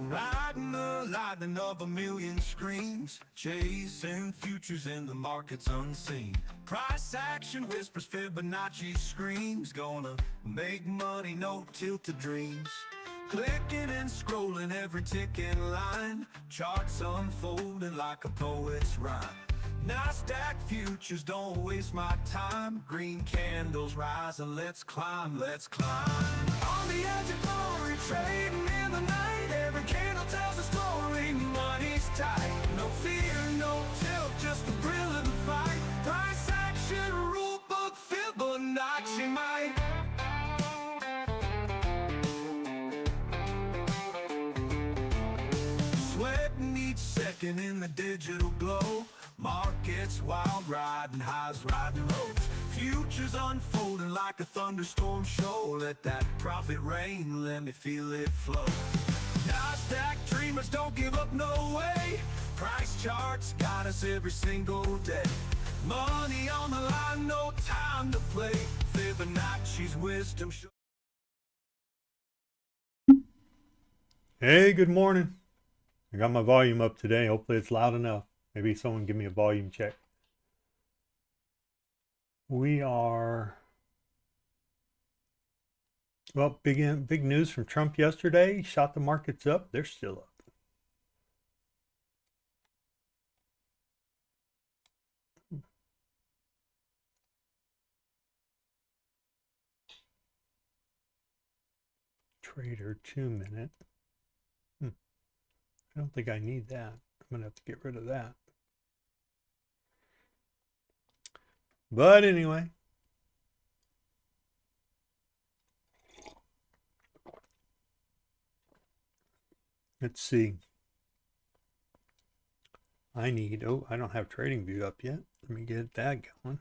Riding the lightning of a million screens, chasing futures in the markets unseen. Price action whispers, Fibonacci screams, gonna make money, no tilted dreams. Clicking and scrolling every ticking line, charts unfolding like a poet's rhyme. NASDAQ futures, don't waste my time. Green candles rise and let's climb, let's climb. On the edge of glory, trading in the night. Every candle tells a story, money's tight. No fear, no tilt, just the thrill of the fight. Price action, rule book, Fibonacci might. Sweating each second in the digital glow. Markets wild, riding highs, riding lows. Futures unfolding like a thunderstorm show. Let that profit rain, let me feel it flow. NASDAQ dreamers, don't give up, no way. Price charts got us every single day. Money on the line, no time to play. Fibonacci's wisdom show. Hey, good morning. I got my volume up today. Hopefully it's loud enough. Maybe someone give me a volume check. We are, well, big news from Trump yesterday. He shot the markets up. They're still up. Trader 2 minute. I don't think I need that. I'm gonna have to get rid of that. But anyway, let's see. I don't have Trading View up yet. Let me get that going.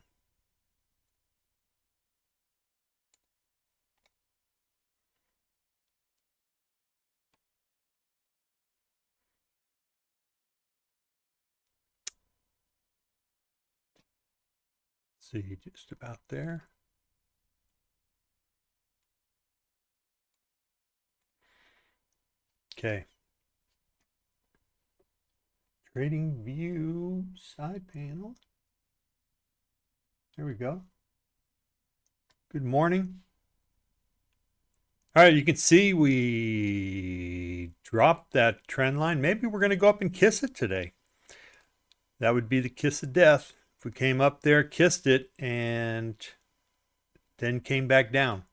See, just about there. Okay. Trading View side panel. There we go. Good morning. All right, you can see we dropped that trend line. Maybe we're going to go up and kiss it today. That would be the kiss of death. If we came up there, kissed it, and then came back down,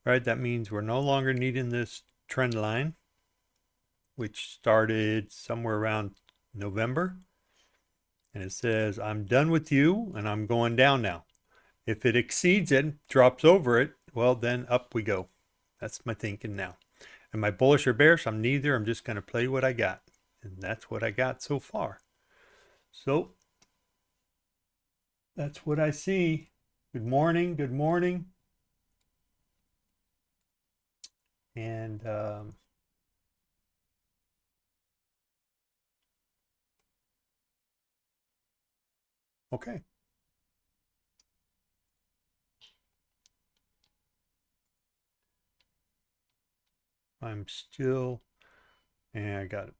right? That means we're no longer needing this trend line, which started somewhere around November. And it says, I'm done with you, and I'm going down now. If it exceeds it, drops over it, well, then up we go. That's my thinking now. Am I bullish or bearish? I'm neither. I'm just going to play what I got. And that's what I got so far. So that's what I see. Good morning. Good morning. And okay. I'm still, and I got it.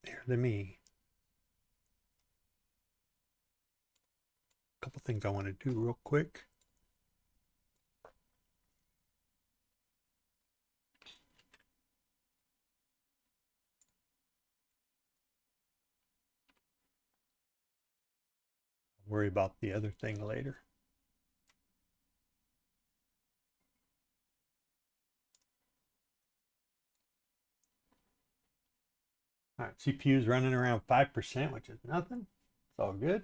Here, let me. A couple things I want to do real quick. Worry about the other thing later. All right, CPU's running around 5%, which is nothing. It's all good.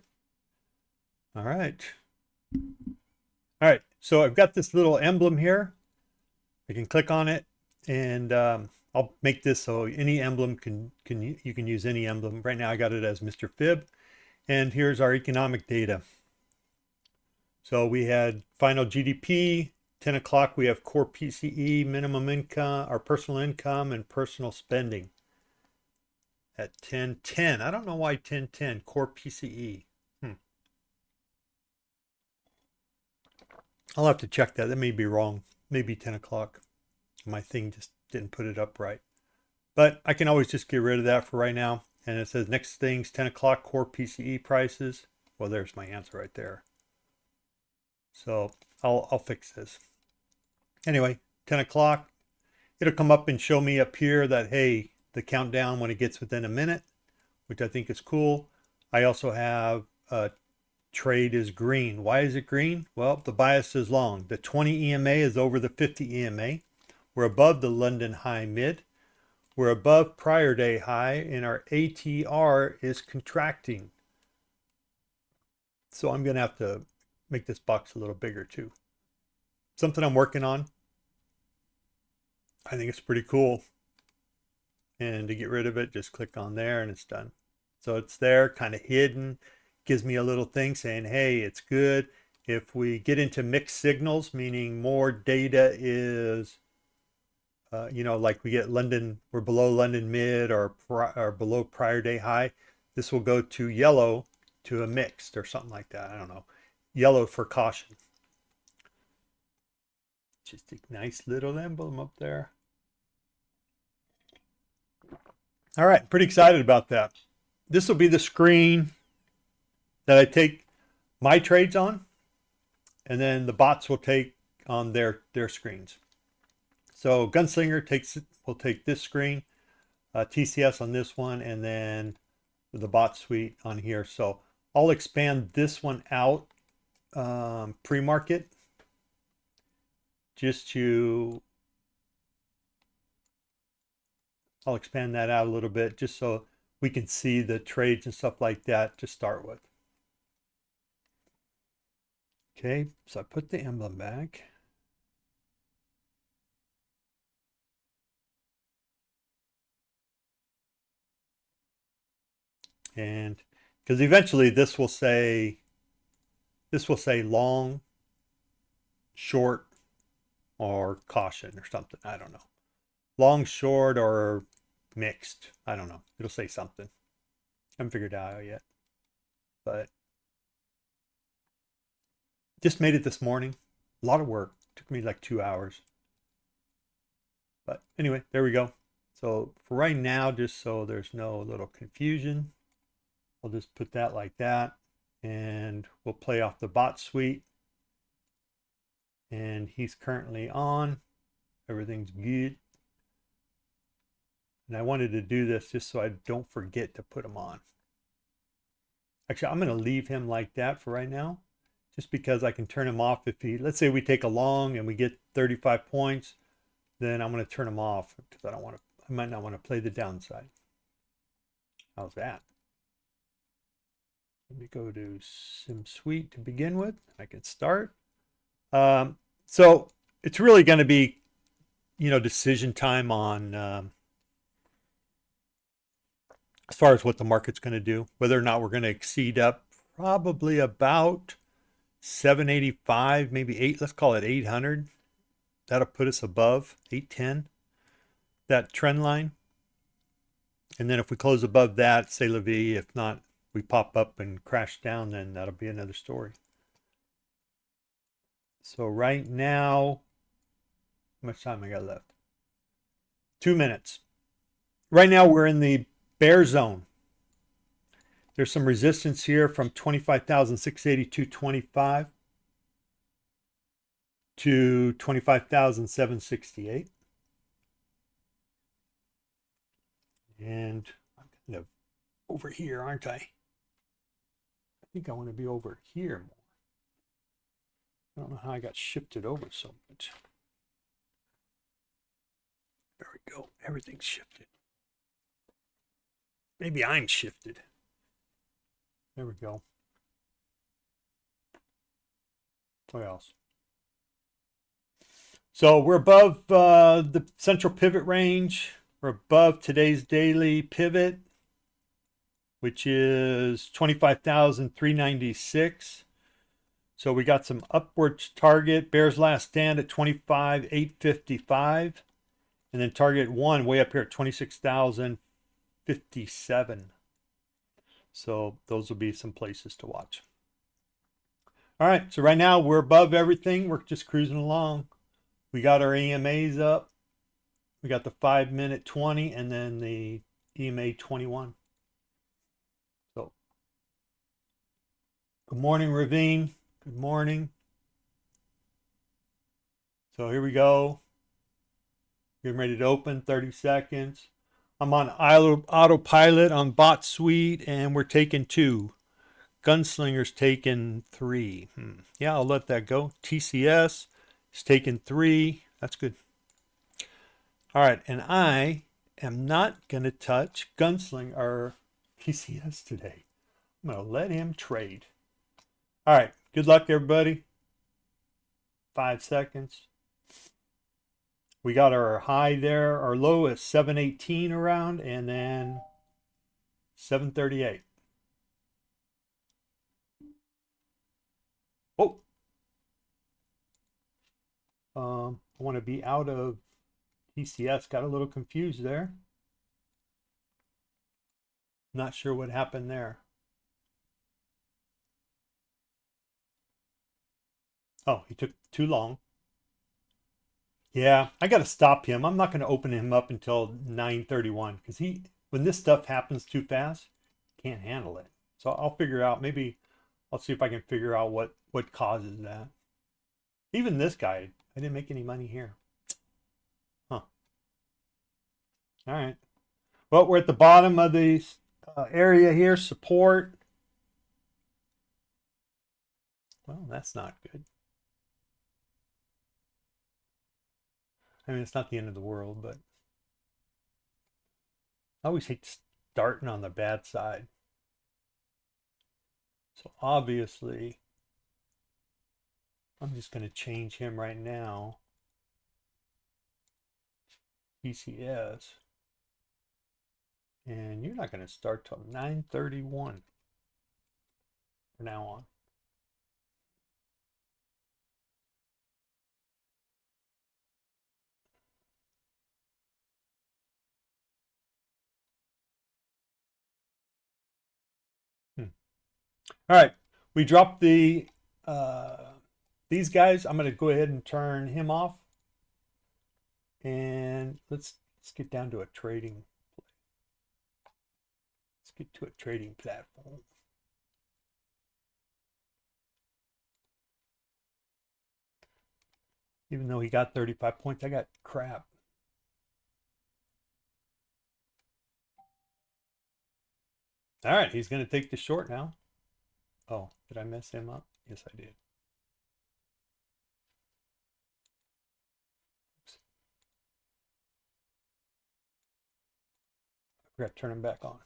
All right. All right, so I've got this little emblem here. I can click on it, and I'll make this so any emblem you can use any emblem. Right now I got it as Mr. Fib, and here's our economic data. So we had final GDP, 10 o'clock we have core PCE, minimum income, our personal income, and personal spending. At 10:10, I don't know why 10:10, core PCE. I'll have to check that. That may be wrong. Maybe 10 o'clock. My thing just didn't put it up right. But I can always just get rid of that for right now. And it says next thing's 10 o'clock core PCE prices. Well, there's my answer right there. So I'll fix this. Anyway, 10 o'clock. It'll come up and show me up here that, hey, the countdown when it gets within a minute, which I think is cool. I also have trade is green. Why is it green? Well, the bias is long. The 20 EMA is over the 50 EMA. We're above the London high mid. We're above prior day high, and our ATR is contracting. So I'm going to have to make this box a little bigger too. Something I'm working on. I think it's pretty cool. And to get rid of it, just click on there and it's done. So it's there, kind of hidden. Gives me a little thing saying, hey, it's good. If we get into mixed signals, meaning more data is, like we get London, we're below London mid or below prior day high, this will go to yellow to a mixed or something like that. I don't know. Yellow for caution. Just a nice little emblem up there. All right, pretty excited about that. This will be the screen that I take my trades on, and then the bots will take on their screens. So Gunslinger will take this screen, TCS on this one, and then the bot suite on here. So I'll expand this one out pre-market I'll expand that out a little bit just so we can see the trades and stuff like that to start with. Okay, so I put the emblem back. And because eventually this will say long, short, or caution or something. I don't know. Long, short, or mixed. I don't know. It'll say something. I haven't figured it out yet. But just made it this morning. A lot of work. Took me like 2 hours. But anyway, there we go. So for right now, just so there's no little confusion, I'll just put that like that. And we'll play off the bot suite. And he's currently on. Everything's good. And I wanted to do this just so I don't forget to put him on. Actually, I'm going to leave him like that for right now, just because I can turn him off if let's say we take a long and we get 35 points, then I'm going to turn him off because I might not want to play the downside. How's that? Let me go to Sim Suite to begin with. I can start. So it's really going to be, decision time on as far as what the market's going to do, whether or not we're going to exceed up probably about 785, maybe 8, let's call it 800. That'll put us above 810, that trend line. And then if we close above that, say la vie. If not, we pop up and crash down, then that'll be another story. So right now, how much time I got left? 2 minutes. Right now we're in the bear zone. There's some resistance here from 25,682.25 to 25,768. And I'm kind of over here, aren't I? I think I want to be over here more. I don't know how I got shifted over so much. There we go. Everything's shifted. Maybe I'm shifted. There we go. What else? So we're above the central pivot range. We're above today's daily pivot, which is 25,396. So we got some upwards target. Bears last stand at 25,855. And then target one way up here at 26,057. So those will be some places to watch. All right, so right now we're above everything. We're just cruising along. We got our EMAs up. We got the 5-minute 20 and then the EMA 21. So, good morning, Ravine. Good morning. So here we go. Getting ready to open, 30 seconds. I'm on autopilot on Bot Suite, and we're taking 2. Gunslinger's taking 3. Yeah, I'll let that go. TCS is taking 3. That's good. All right, and I am not going to touch Gunslinger or TCS today. I'm going to let him trade. All right, good luck, everybody. 5 seconds. We got our high there. Our low is 718 around, and then 738. Oh, I want to be out of TCS. Got a little confused there. Not sure what happened there. Oh, he took too long. Yeah, I got to stop him. I'm not going to open him up until 9:31 because when this stuff happens too fast, can't handle it. So I'll figure out. Maybe I'll see if I can figure out what causes that. Even this guy, I didn't make any money here. Huh. All right. Well, we're at the bottom of the area here. Support. Well, that's not good. I mean, it's not the end of the world, but I always hate starting on the bad side. So obviously, I'm just going to change him right now. TCS. And you're not going to start till 9:31 from now on. All right, we dropped these guys. I'm going to go ahead and turn him off, and let's get down to a trading. Let's get to a trading platform. Even though he got 35 points, I got crap. All right, he's going to take the short now. Oh, did I mess him up? Yes, I did. Oops. I forgot to turn him back on.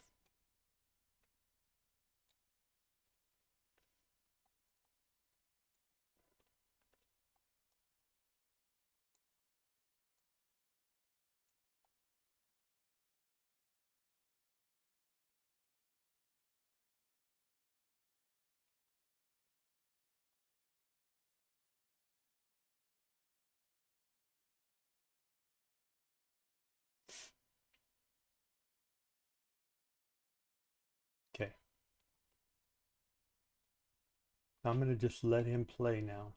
Okay. I'm going to just let him play now.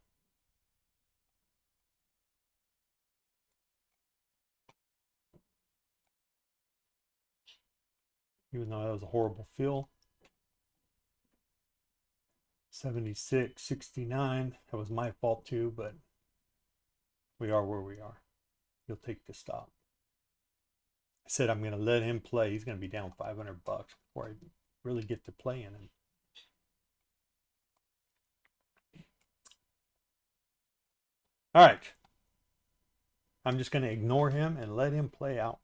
Even though that was a horrible fill. 76, 69. That was my fault too, but we are where we are. He'll take the stop. I said I'm going to let him play. He's going to be down $500 before I really get to playing him. All right. I'm just going to ignore him and let him play out.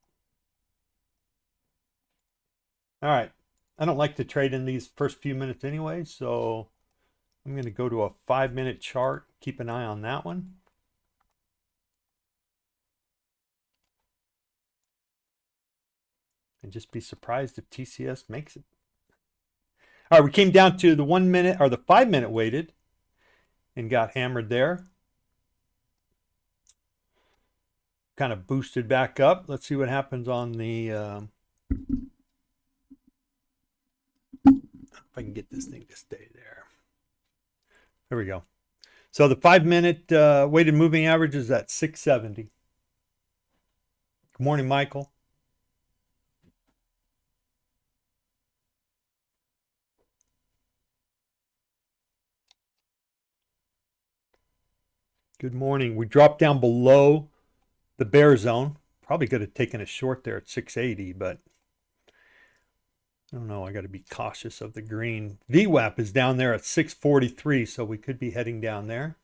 All right. I don't like to trade in these first few minutes anyway, so I'm going to go to a 5-minute chart. Keep an eye on that one. And just be surprised if TCS makes it. All right, we came down to the 1 minute or the 5-minute weighted and got hammered there. Kind of boosted back up. Let's see what happens on the if I can get this thing to stay there. There we go. So the 5-minute weighted moving average is at 670. Good morning, Michael. Good morning. We dropped down below the bear zone. Probably could have taken a short there at 680, but I don't know. I got to be cautious of the green. VWAP is down there at 643, so we could be heading down there.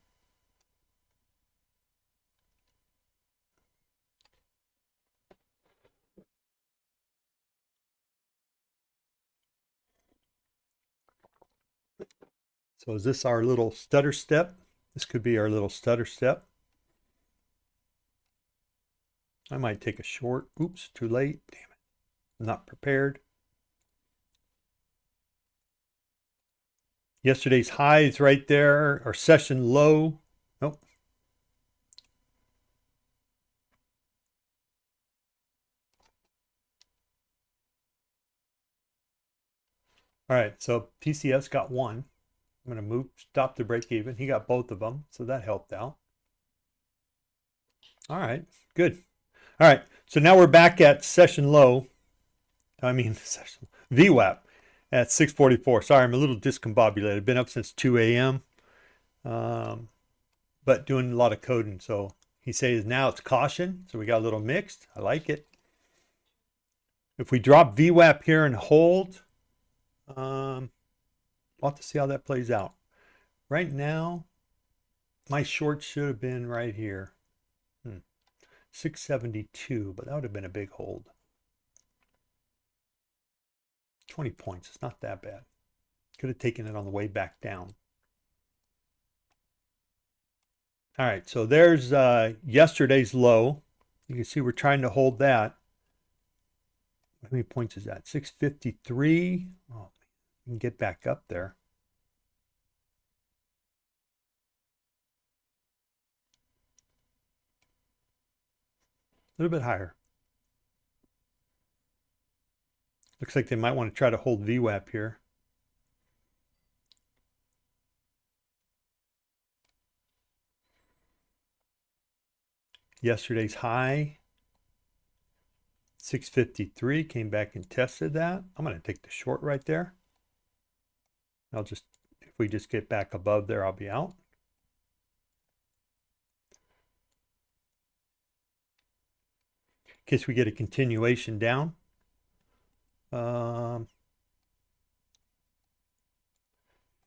So is this our little stutter step? This could be our little stutter step. I might take a short. Oops, too late. Damn it. I'm not prepared. Yesterday's high is right there. Our session low. Nope. All right, so PCS got one. I'm going to stop the break even. He got both of them, so that helped out. All right, good. All right, so now we're back at session low. Session VWAP at 644. Sorry, I'm a little discombobulated. I've been up since 2 a.m., but doing a lot of coding. So he says now it's caution, so we got a little mixed. I like it. If we drop VWAP here and hold, we'll have to see how that plays out. Right now, my short should have been right here. 672, but that would have been a big hold. 20 points, it's not that bad. Could have taken it on the way back down. All right, so there's yesterday's low. You can see we're trying to hold that. How many points is that? 653. Oh, we can get back up there. A little bit higher. Looks like they might want to try to hold VWAP here. Yesterday's high, 653, came back and tested that. I'm going to take the short right there. If we just get back above there, I'll be out. In case we get a continuation down.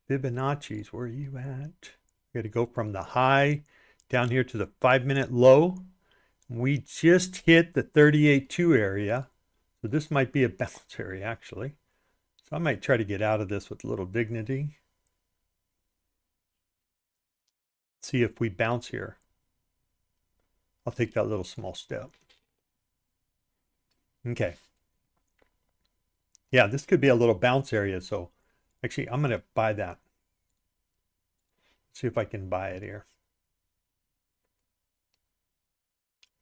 Fibonacci's, where are you at? We got to go from the high down here to the 5-minute low. We just hit the 38.2 area. So this might be a bounce area, actually. So I might try to get out of this with a little dignity. See if we bounce here. I'll take that little small step. Okay. Yeah, this could be a little bounce area. So actually, I'm going to buy that. See if I can buy it here.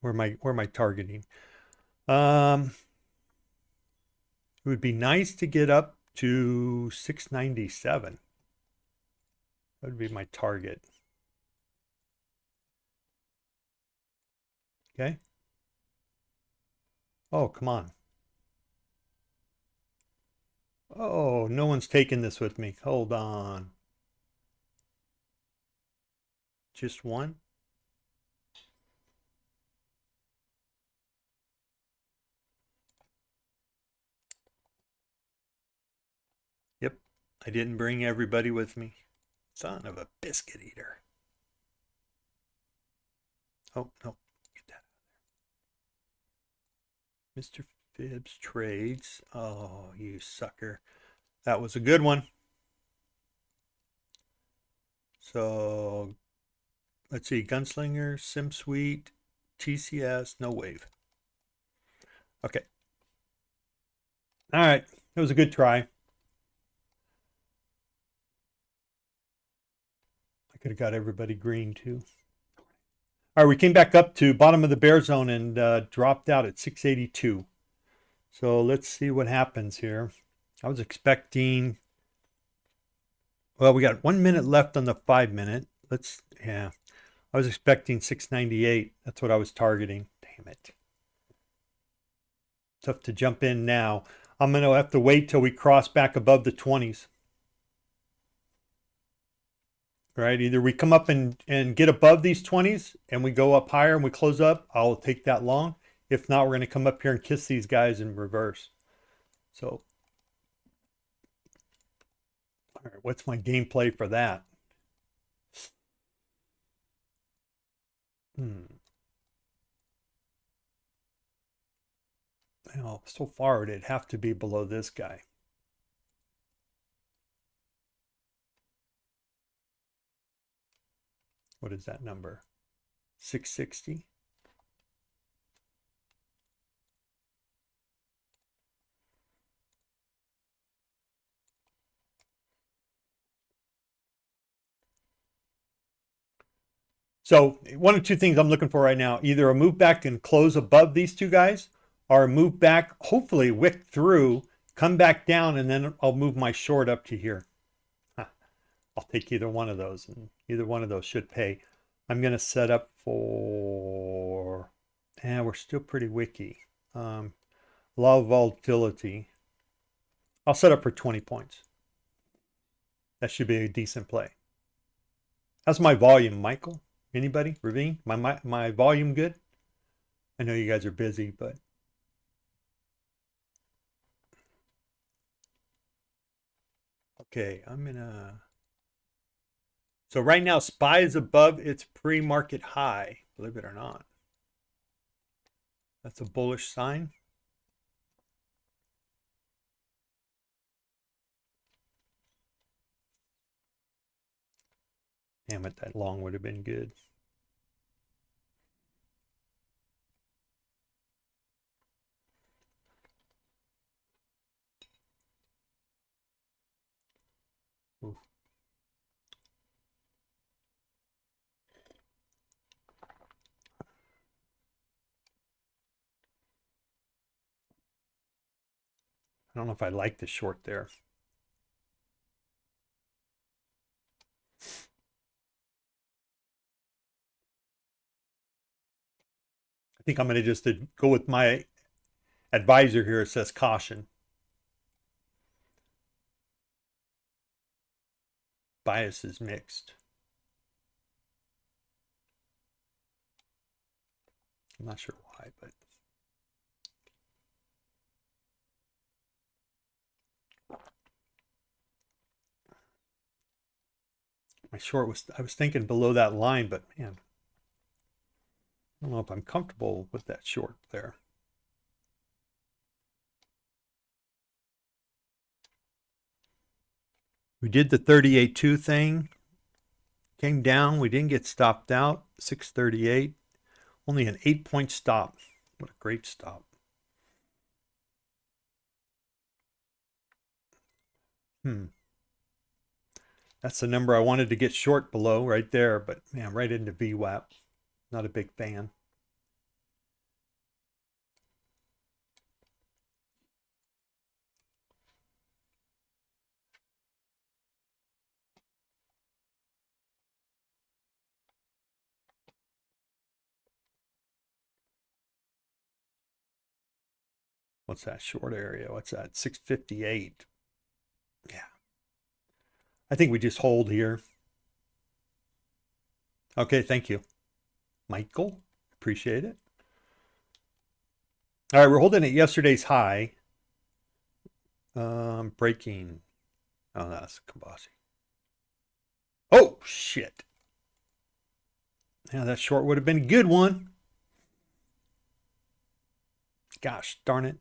Where am I targeting? It would be nice to get up to 697. That would be my target. Okay. Oh, come on. Oh, no one's taking this with me. Hold on. Just one? Yep, I didn't bring everybody with me. Son of a biscuit eater. Oh, no. Get that out of there. MrFibsTrades. Oh, you sucker. That was a good one. So, let's see. Gunslinger, SimSuite, TCS, no wave. Okay. All right. It was a good try. I could have got everybody green too. All right, we came back up to bottom of the bear zone and dropped out at 682. So let's see what happens here. I was expecting, Well, we got 1 minute left on the 5 minute. Yeah. I was expecting 698. That's what I was targeting. Damn it. Tough to jump in now. I'm going to have to wait till we cross back above the 20s. Right? Either we come up and get above these 20s and we go up higher and we close up. I'll take that long. If not, we're going to come up here and kiss these guys in reverse. So, all right, what's my gameplay for that? Well, so far it'd have to be below this guy. What is that number? 660? So one of two things I'm looking for right now, either a move back and close above these two guys, or a move back, hopefully wick through, come back down, and then I'll move my short up to here. I'll take either one of those, and either one of those should pay. I'm going to set up for, we're still pretty wicky. Low volatility. I'll set up for 20 points. That should be a decent play. How's my volume, Michael? Anybody? Ravine? My volume good? I know you guys are busy, but okay, I'm gonna. So right now, SPY is above its pre-market high, believe it or not. That's a bullish sign. Damn it, that long would have been good. Ooh. I don't know if I like the short there. I think I'm going to just go with my advisor here. It says caution. Bias is mixed. I'm not sure why, but my short was, I was thinking below that line, but man, I don't know if I'm comfortable with that short there. We did the 38.2 thing, came down, we didn't get stopped out, 638, only an 8-point stop. What a great stop. That's the number I wanted to get short below right there, but man, right into VWAP. Not a big fan. What's that short area? What's that? 658. Yeah. I think we just hold here. Okay, thank you, Michael. Appreciate it. All right, we're holding at yesterday's high. Breaking. Oh, that's Kabasi. Oh, shit. Yeah, that short would have been a good one. Gosh darn it.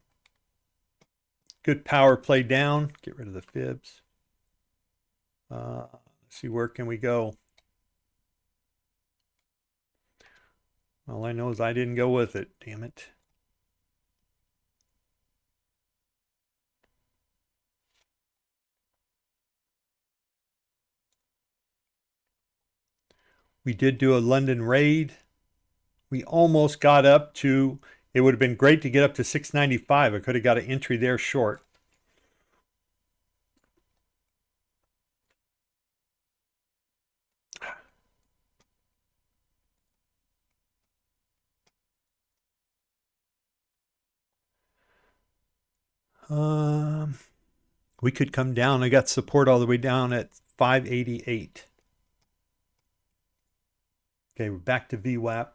Good power play down. Get rid of the fibs. Let's see, where can we go? All I know is I didn't go with it. Damn it. We did do a London raid. We almost got up to, it would have been great to get up to 695. I could have got an entry there short. We could come down. I got support all the way down at 588. Okay, we're back to VWAP.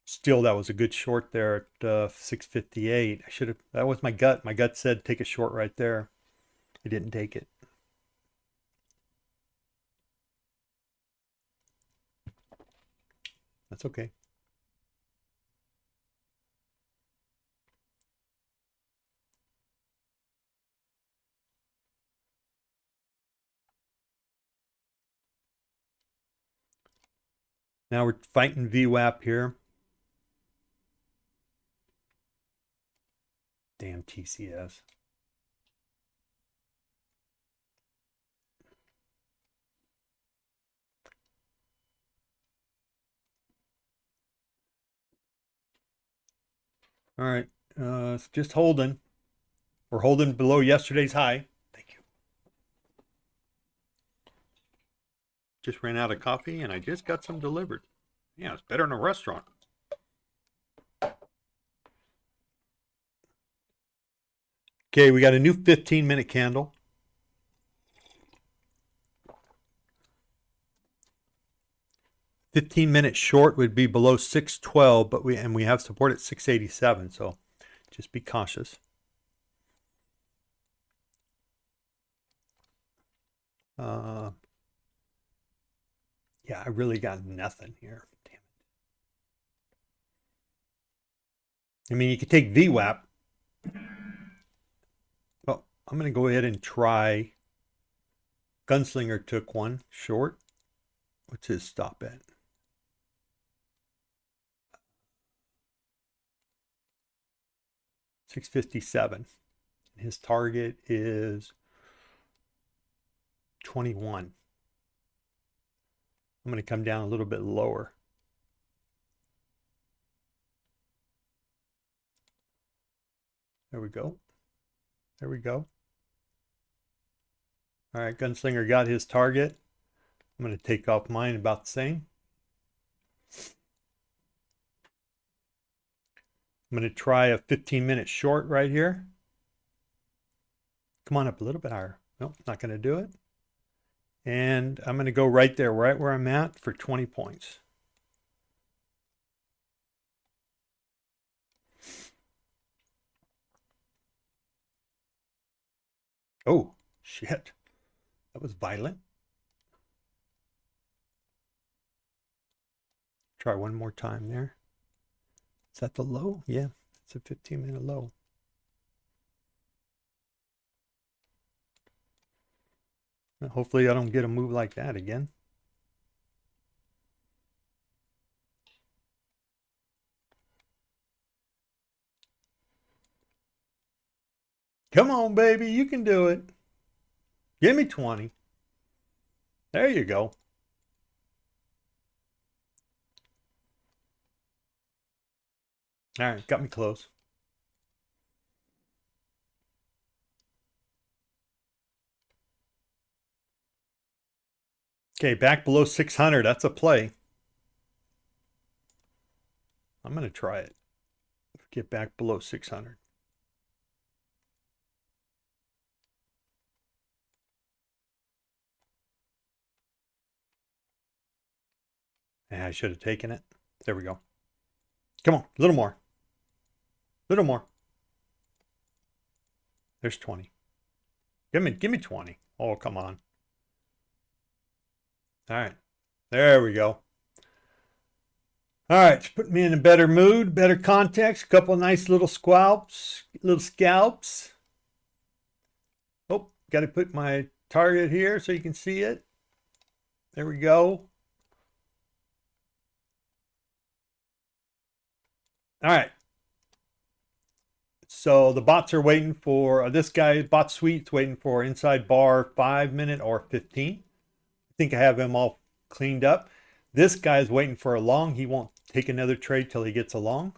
Still, that was a good short there at 658. I should have. That was my gut. My gut said take a short right there. I didn't take it. That's okay. Now we're fighting VWAP here. Damn TCS. All right, it's just holding. We're holding below yesterday's high. Thank you. Just ran out of coffee and I just got some delivered. Yeah, it's better than a restaurant. Okay, we got a new 15-minute candle. "15-minute short would be below 612, but we have support at 687, so just be cautious. Yeah, I really got nothing here. Damn it. I mean, you could take VWAP. Well, I'm going to go ahead and try. Gunslinger took one short. What's his stop at? $657. His target is 21. I'm going to come down a little bit lower. There we go. There we go. All right, Gunslinger got his target. I'm going to take off mine about the same. I'm going to try a 15-minute short right here. Come on up a little bit higher. Nope, not going to do it. And I'm going to go right there, right where I'm at for 20 points. Oh, shit. That was violent. Try one more time there. Is that the low? Yeah, it's a 15-minute low. Hopefully I don't get a move like that again. Come on, baby, you can do it. Give me 20. There you go. All right, got me close. Okay, back below 600. That's a play. I'm going to try it. Get back below 600. Yeah, I should have taken it. There we go. Come on, a little more. A little more. There's 20. Give me 20. Oh, come on. All right. There we go. All right, put me in a better mood, better context. A couple of nice little scalps. Oh, got to put my target here so you can see it. There we go. All right. So the bots are waiting for this guy, Bot Suite's waiting for inside bar 5-minute or 15. I think I have him all cleaned up. This guy's waiting for a long. He won't take another trade till he gets a long.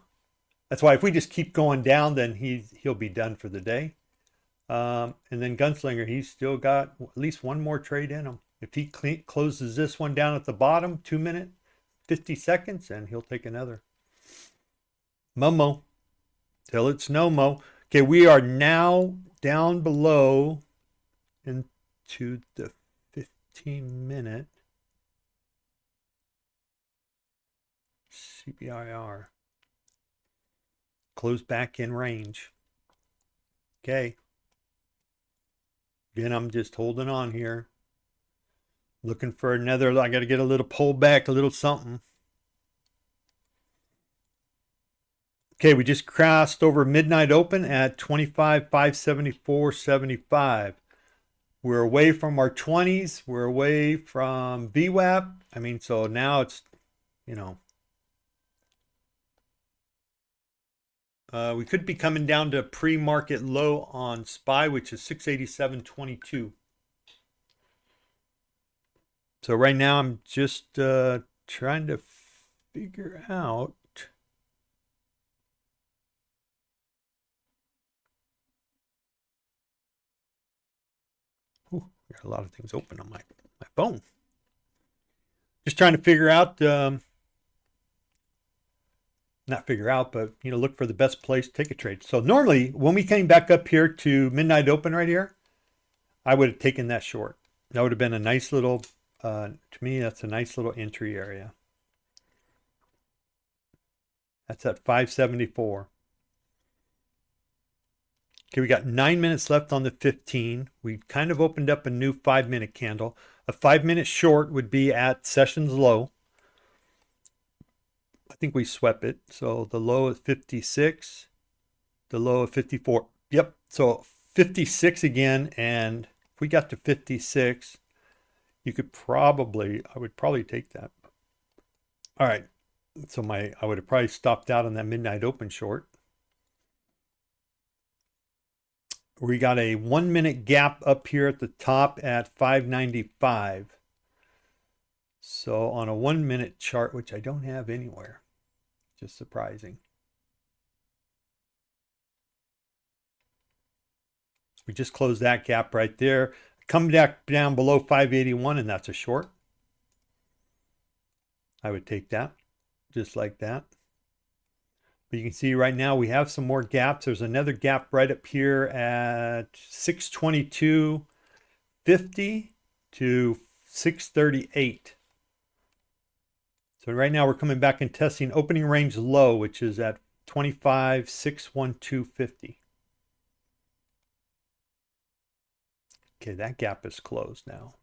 That's why if we just keep going down, then he'll be done for the day. And then Gunslinger, he's still got at least one more trade in him. If he closes this one down at the bottom, 2-minute, 50 seconds, and he'll take another. Momo, till it's no mo. Okay, we are now down below into the 15-minute CBIR. Close back in range. Okay. Again, I'm just holding on here. Looking for another, I got to get a little pullback, a little something. Okay, we just crossed over midnight open at 25,574.75. We're away from our 20s. We're away from VWAP. I mean, so now it's, you know, we could be coming down to pre-market low on SPY, which is 687.22. So right now I'm just trying to figure out. Ooh, got a lot of things open on my phone. Just trying to figure out, not figure out, but, you know, look for the best place to take a trade. So normally when we came back up here to midnight open right here, I would have taken that short. That would have been a nice little, to me, that's a nice little entry area. That's at 574. Okay, we got 9 minutes left on the 15. We kind of opened up a new 5-minute candle. A 5-minute short would be at session's low. I think we swept it. So the low is 56, the low of 54. Yep. So 56 again. And if we got to 56, you could probably, I would probably take that. All right. So I would have probably stopped out on that midnight open short. We got a 1-minute gap up here at the top at 595. So on a 1-minute chart, which I don't have anywhere, just surprising. We just closed that gap right there. Come back down below 581, and that's a short. I would take that just like that. But you can see right now we have some more gaps. There's another gap right up here at 622.50 to 638. So right now we're coming back and testing opening range low, which is at 25,612.50. Okay, that gap is closed now.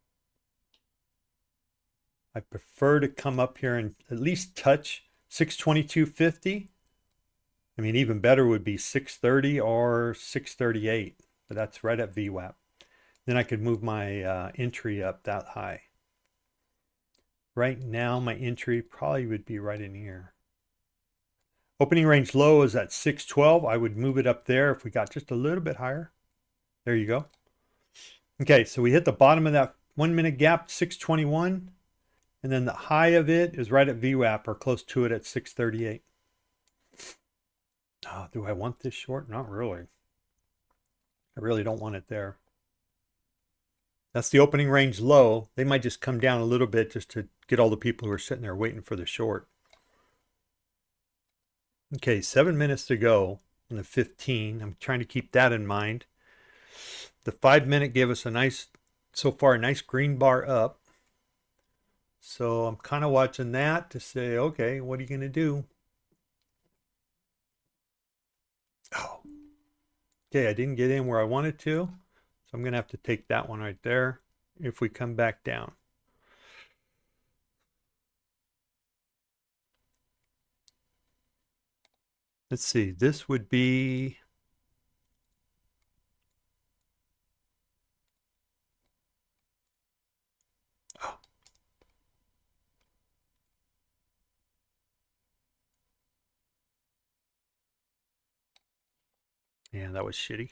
I prefer to come up here and at least touch 622.50. I mean, even better would be 630 or 638, but that's right at VWAP. Then I could move my entry up that high. Right now, my entry probably would be right in here. Opening range low is at 612. I would move it up there if we got just a little bit higher. There you go. Okay, so we hit the bottom of that 1-minute gap, 621. And then the high of it is right at VWAP or close to it at 638. Oh, do I want this short? Not really. I really don't want it there. That's the opening range low. They might just come down a little bit just to get all the people who are sitting there waiting for the short. Okay, 7 minutes to go on the 15. I'm trying to keep that in mind. The 5-minute gave us a nice, so far, a nice green bar up. So I'm kind of watching that to say, okay, what are you going to do? Oh, okay, I didn't get in where I wanted to. So I'm going to have to take that one right there if we come back down. Let's see, this would be... Oh. Yeah, that was shitty.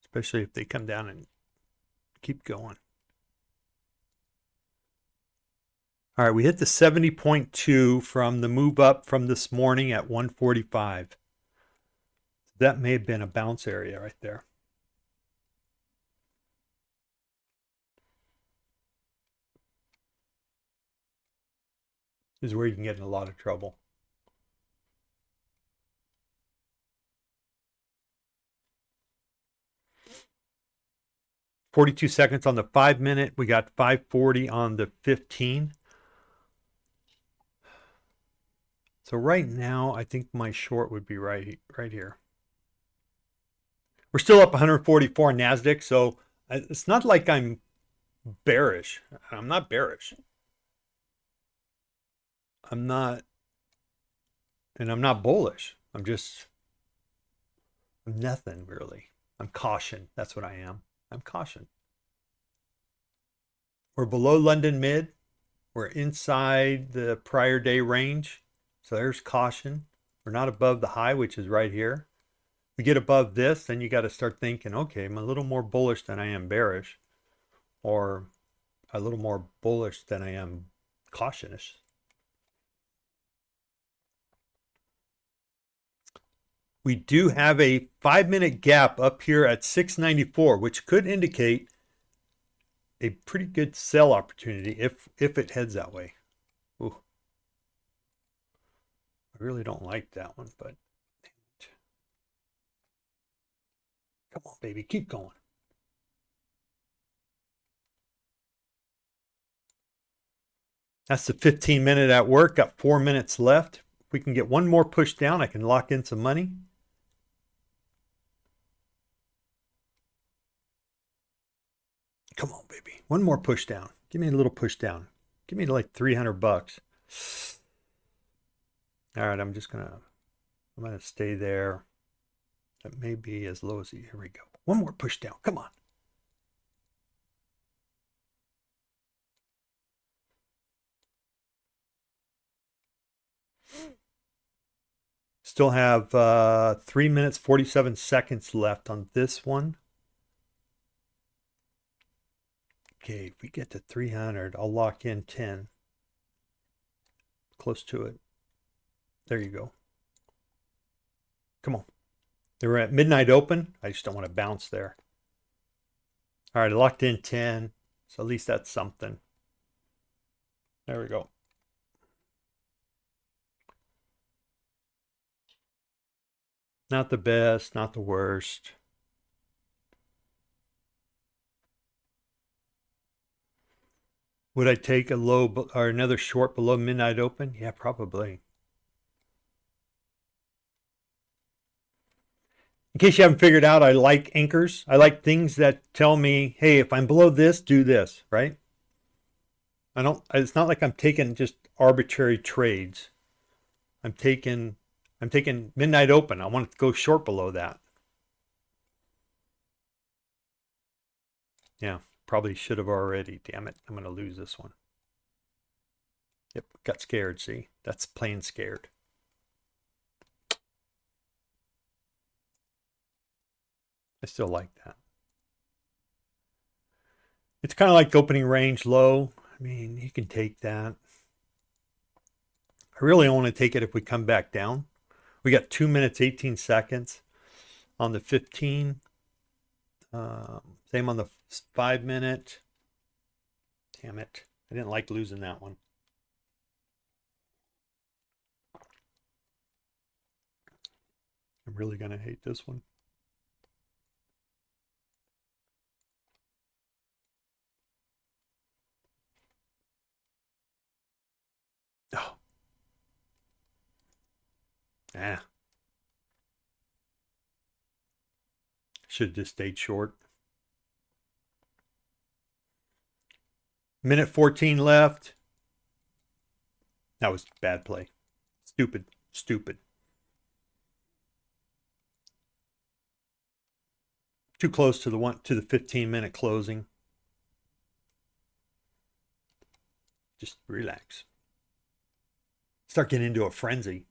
Especially if they come down and keep going. All right, we hit the 70.2 from the move up from this morning at 145. That may have been a bounce area right there. This is where you can get in a lot of trouble. 42 seconds on the 5-minute. We got 540 on the 15. So right now, I think my short would be right here. We're still up 144 on NASDAQ, so it's not like I'm bearish. I'm not bearish. I'm not bullish. I'm nothing really. I'm caution. That's what I am. I'm caution. We're below London mid. We're inside the prior day range. So there's caution. We're not above the high, which is right here. We get above this, then you got to start thinking, okay, I'm a little more bullish than I am bearish, or a little more bullish than I am cautious. We do have a 5-minute gap up here at 694, which could indicate a pretty good sell opportunity if it heads that way. Ooh. I really don't like that one, but come on, baby, keep going. That's the 15-minute at work. Got 4 minutes left. If we can get one more push down, I can lock in some money. Come on, baby. One more push down. Give me a little push down. Give me like 300 bucks. All right, I'm gonna stay there. That may be as low as here we go. One more push down. Come on. Still have 3 minutes, 47 seconds left on this one. Okay, if we get to 300, I'll lock in 10. Close to it. There you go. Come on. They were at midnight open. I just don't want to bounce there. All right, I locked in 10. So at least that's something. There we go. Not the best, not the worst. Would I take a low or another short below midnight open? Yeah, probably. In case you haven't figured out, I like anchors. I like things that tell me, hey, if I'm below this, do this, right? It's not like I'm taking just arbitrary trades. I'm taking midnight open. I want to go short below that. Yeah, probably should have already. Damn it. I'm going to lose this one. Yep, got scared, see? That's playing scared. I still like that. It's kind of like opening range low. I mean, you can take that. I really want to take it if we come back down. We got 2 minutes, 18 seconds on the 15. Same on the 5-minute. Damn it. I didn't like losing that one. I'm really going to hate this one. Oh. Ah. Should have just stayed short. Minute 14 left. That was bad play. Stupid. Too close to the 15-minute closing. Just relax. Start getting into a frenzy.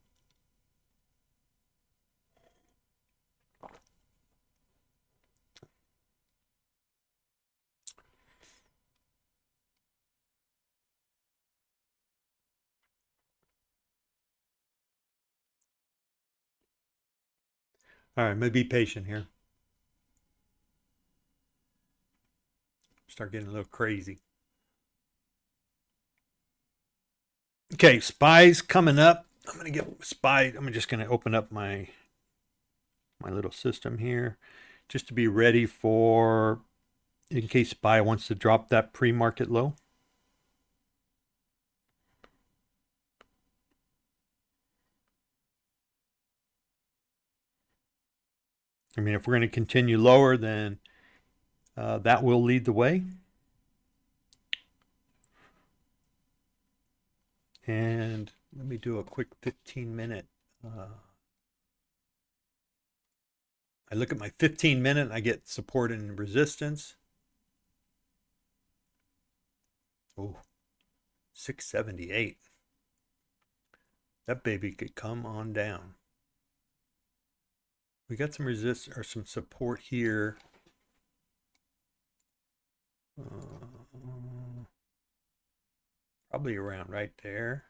All right, I'm going to be patient here. Start getting a little crazy. Okay, SPY's coming up. I'm going to get SPY. I'm just going to open up my little system here just to be ready for in case SPY wants to drop that pre-market low. I mean, if we're going to continue lower, then that will lead the way. And let me do a quick 15-minute. I look at my 15-minute and I get support and resistance. Oh, 678. That baby could come on down. We got some resist or some support here. Probably around right there.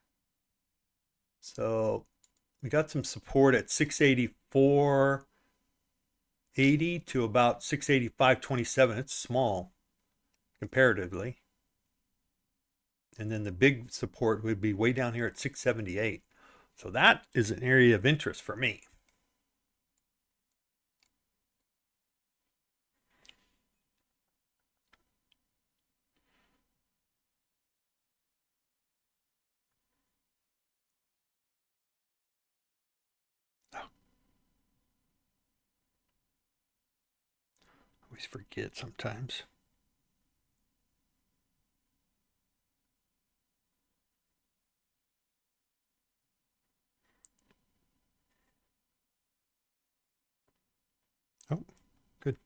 So we got some support at 684.80 to about 685.27. It's small comparatively. And then the big support would be way down here at 678. So that is an area of interest for me. Always forget sometimes. Oh, good.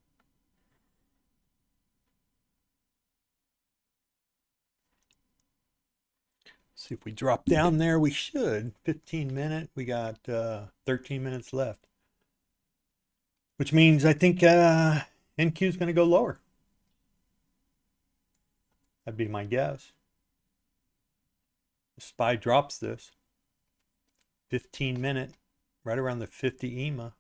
See if we drop down there. We should. 15-minute. We got 13 minutes left. Which means I think NQ is going to go lower. That'd be my guess. The SPY drops this. 15-minute, right around the 50 EMA.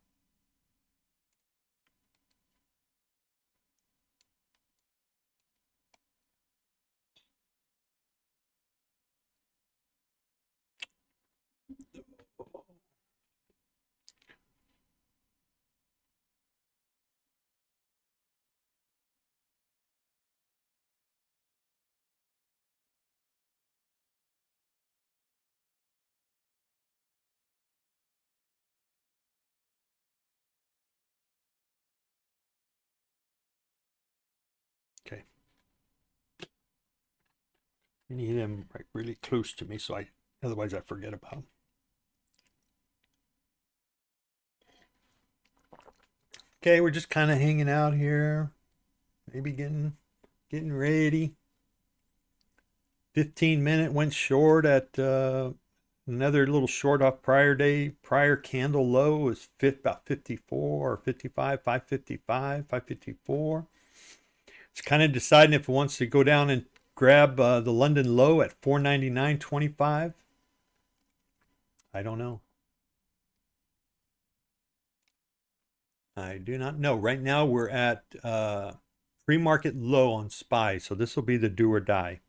Okay. I need them right really close to me, so otherwise I forget about them. Okay, we're just kind of hanging out here, maybe getting ready. 15-minute went short at another little short off prior candle low was about 54 or 55, 555, 554. It's kind of deciding if it wants to go down and grab the London low at 499.25. I don't know. I do not know. Right now we're at pre-market low on SPY, so this will be the do or die.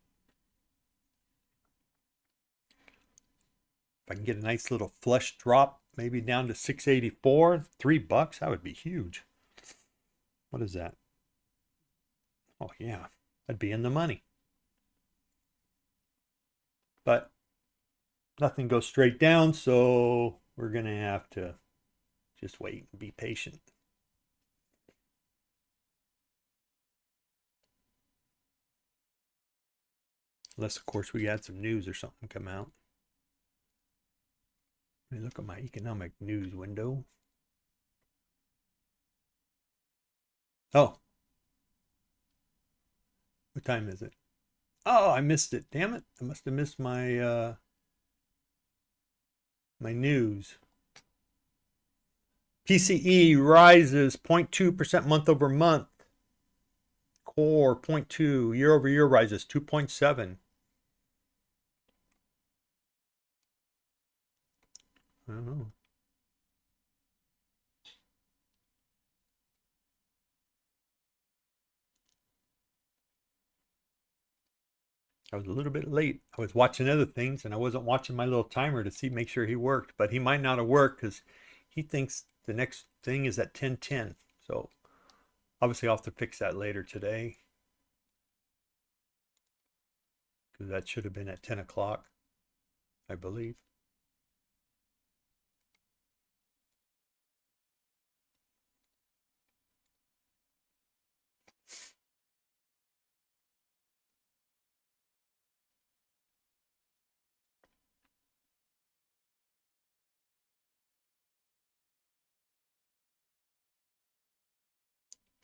If I can get a nice little flush drop, maybe down to 684, $3, that would be huge. What is that? Oh yeah, I'd be in the money. But nothing goes straight down, so we're gonna have to just wait and be patient. Unless, of course, we had some news or something come out. Let me look at my economic news window. Oh. What time is it? Oh, I missed it. Damn it. I must have missed my my news. PCE rises 0.2% month over month. Core 0.2. Year over year rises 2.7. I don't know. I was a little bit late. I was watching other things and I wasn't watching my little timer to make sure he worked, but he might not have worked because he thinks the next thing is at 10:10. So obviously I'll have to fix that later today. because that should have been at 10 o'clock, I believe.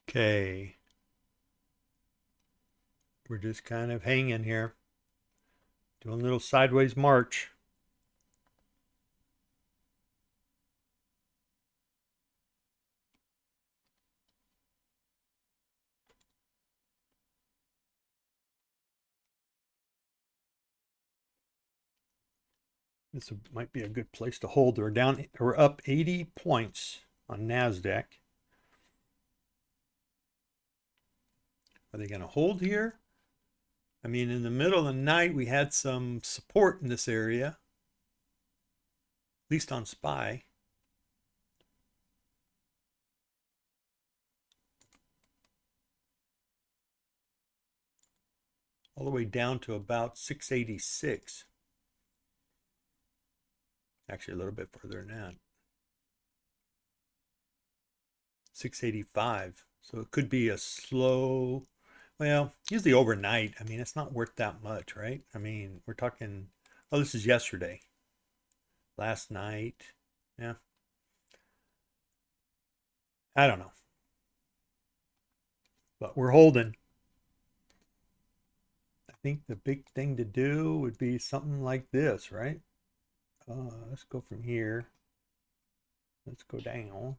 Okay. We're just kind of hanging here, doing a little sideways march. This might be a good place to hold. We're up 80 points on NASDAQ. Are they going to hold here? I mean, in the middle of the night, we had some support in this area, at least on SPY. All the way down to about 686. Actually, a little bit further than that. 685. So it could be a slow, well, usually overnight. I mean, it's not worth that much, right? I mean, we're talking, oh, this is yesterday. Last night. Yeah. I don't know. But we're holding. I think the big thing to do would be something like this, right? Let's go from here. Let's go down.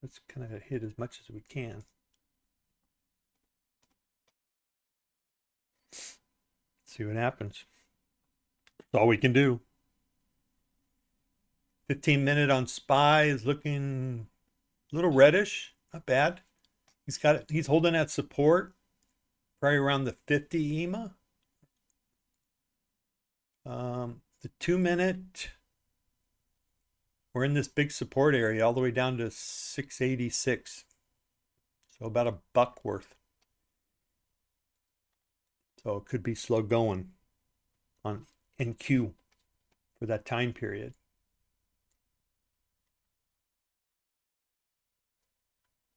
Let's kind of hit as much as we can. See what happens. That's all we can do. 15-minute on SPY is looking a little reddish. Not bad. He's holding that support right around the 50 EMA. The 2-minute, we're in this big support area all the way down to 686. So about a buck worth. So it could be slow going on NQ for that time period.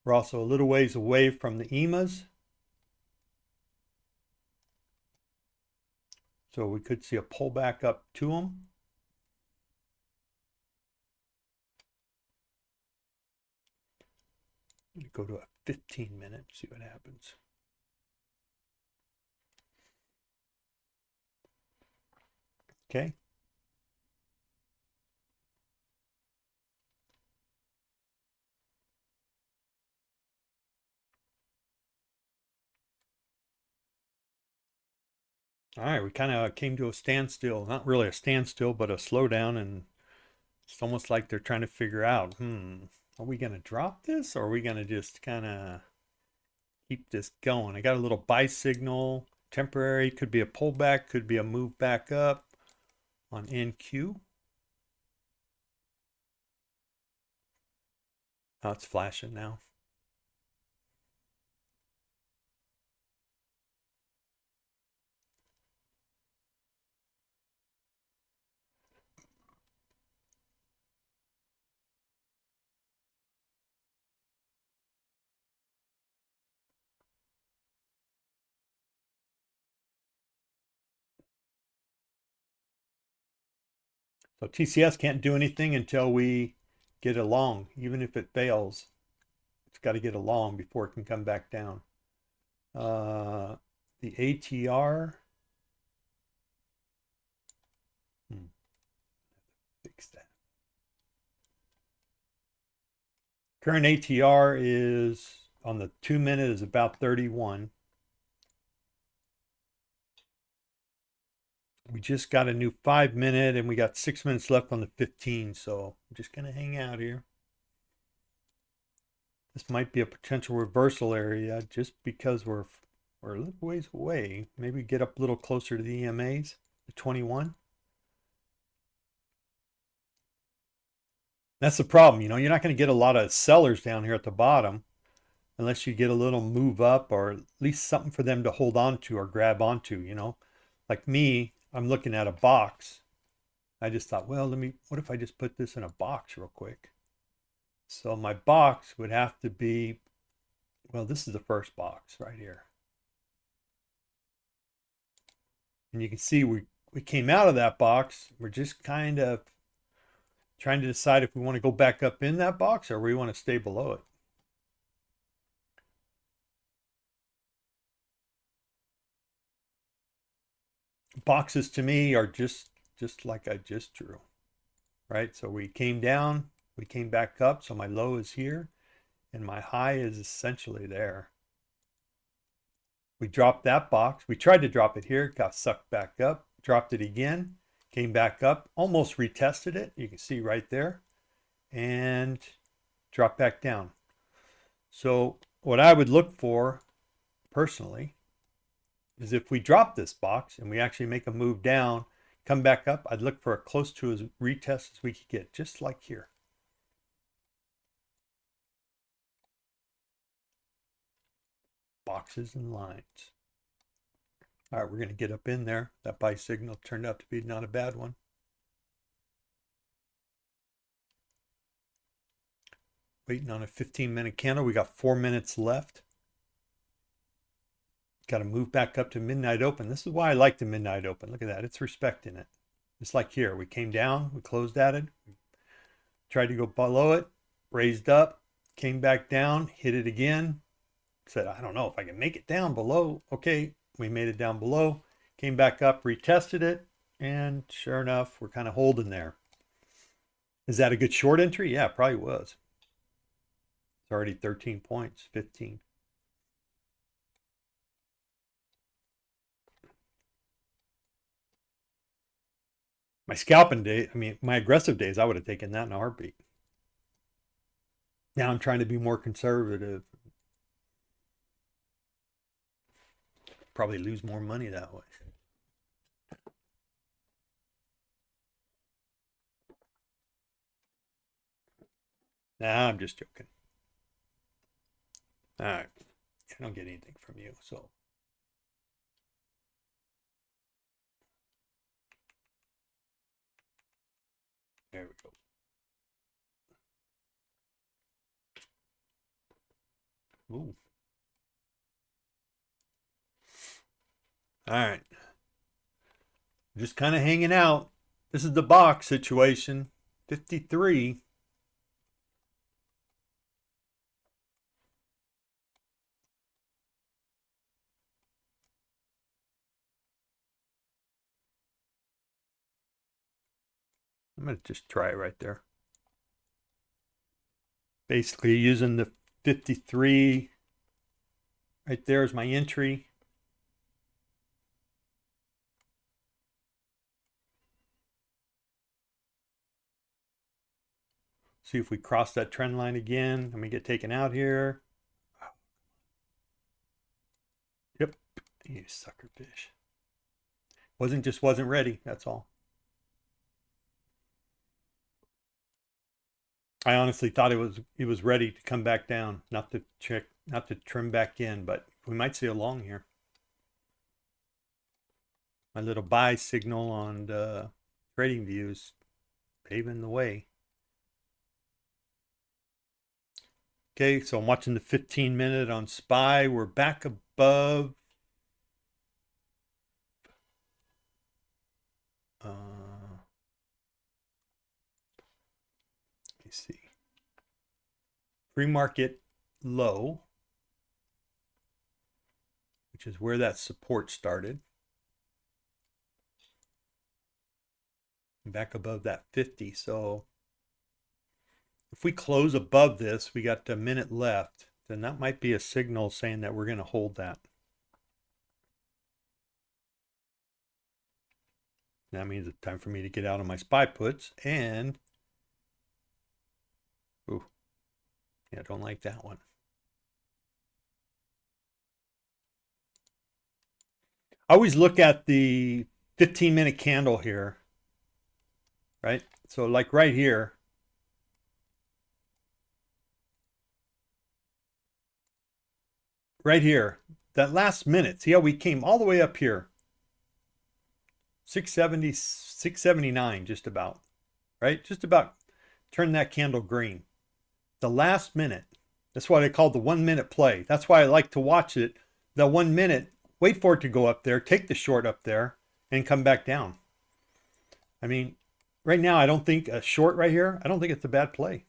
We're also a little ways away from the EMAs. So we could see a pullback up to them. Go to a 15-minute, see what happens. Okay. All right, we kind of came to a standstill. Not really a standstill, but a slowdown, and it's almost like they're trying to figure out, are we going to drop this, or are we going to just kind of keep this going? I got a little buy signal, temporary, could be a pullback, could be a move back up on NQ. Oh, it's flashing now. So TCS can't do anything until we get a long, even if it fails. It's got to get a long before it can come back down. The ATR. Fix that. Current ATR is on the 2-minute is about 31. We just got a new 5-minute and we got 6 minutes left on the 15. So I'm just going to hang out here. This might be a potential reversal area just because we're a little ways away. Maybe get up a little closer to the EMAs, the 21. That's the problem. You know, you're not going to get a lot of sellers down here at the bottom unless you get a little move up or at least something for them to hold on to or grab onto, you know. like me, I'm looking at a box. I just thought, well, what if I just put this in a box real quick? So my box would have to be, well, this is the first box right here. And you can see we came out of that box. We're just kind of trying to decide if we want to go back up in that box or we want to stay below it. Boxes to me are just like I just drew, right? So we came down, we came back up. So my low is here and my high is essentially there. We dropped that box. We tried to drop it here, got sucked back up, dropped it again, came back up, almost retested it. You can see right there, and dropped back down. So what I would look for personally is if we drop this box and we actually make a move down, come back up, I'd look for a close to as retest as we could get, just like here. Boxes and lines. All right, we're going to get up in there. That buy signal turned out to be not a bad one. Waiting on a 15-minute candle. We got 4 minutes left. Got to move back up to midnight open. This is why I like the midnight open. Look at that. It's respecting it. It's like here. We came down. We closed at it. Tried to go below it. Raised up. Came back down. Hit it again. Said, I don't know if I can make it down below. Okay. We made it down below. Came back up. Retested it. And sure enough, we're kind of holding there. Is that a good short entry? Yeah, it probably was. It's already 13 points, 15. My scalping day, I mean, my aggressive days, I would have taken that in a heartbeat. Now I'm trying to be more conservative. Probably lose more money that way. Nah, I'm just joking. All right. I don't get anything from you, so. There we go. Ooh. All right. Just kind of hanging out. This is the box situation. 53. I'm going to just try it right there. Basically using the 53 right there is my entry. See if we cross that trend line again and we get taken out here. Yep, you sucker fish. Wasn't ready, that's all. I honestly thought it was ready to come back down, not to trim back in, but we might see a long here. My little buy signal on the trading views paving the way. Okay, so I'm watching the 15-minute on SPY. We're back above. Let me see. Pre-market low, which is where that support started. Back above that 50. So if we close above this, we got a minute left, then that might be a signal saying that we're going to hold that. That means it's time for me to get out of my SPY puts and, ooh, yeah, I don't like that one. I always look at the 15-minute candle here, right? So like right here, that last minute, see how we came all the way up here. 670, 679, just about, right? Just about turn that candle green. The last minute, that's what I call the 1 minute play. That's why I like to watch it. The 1 minute, wait for it to go up there, take the short up there, and come back down. I mean, right now, I don't think a short right here, I don't think it's a bad play.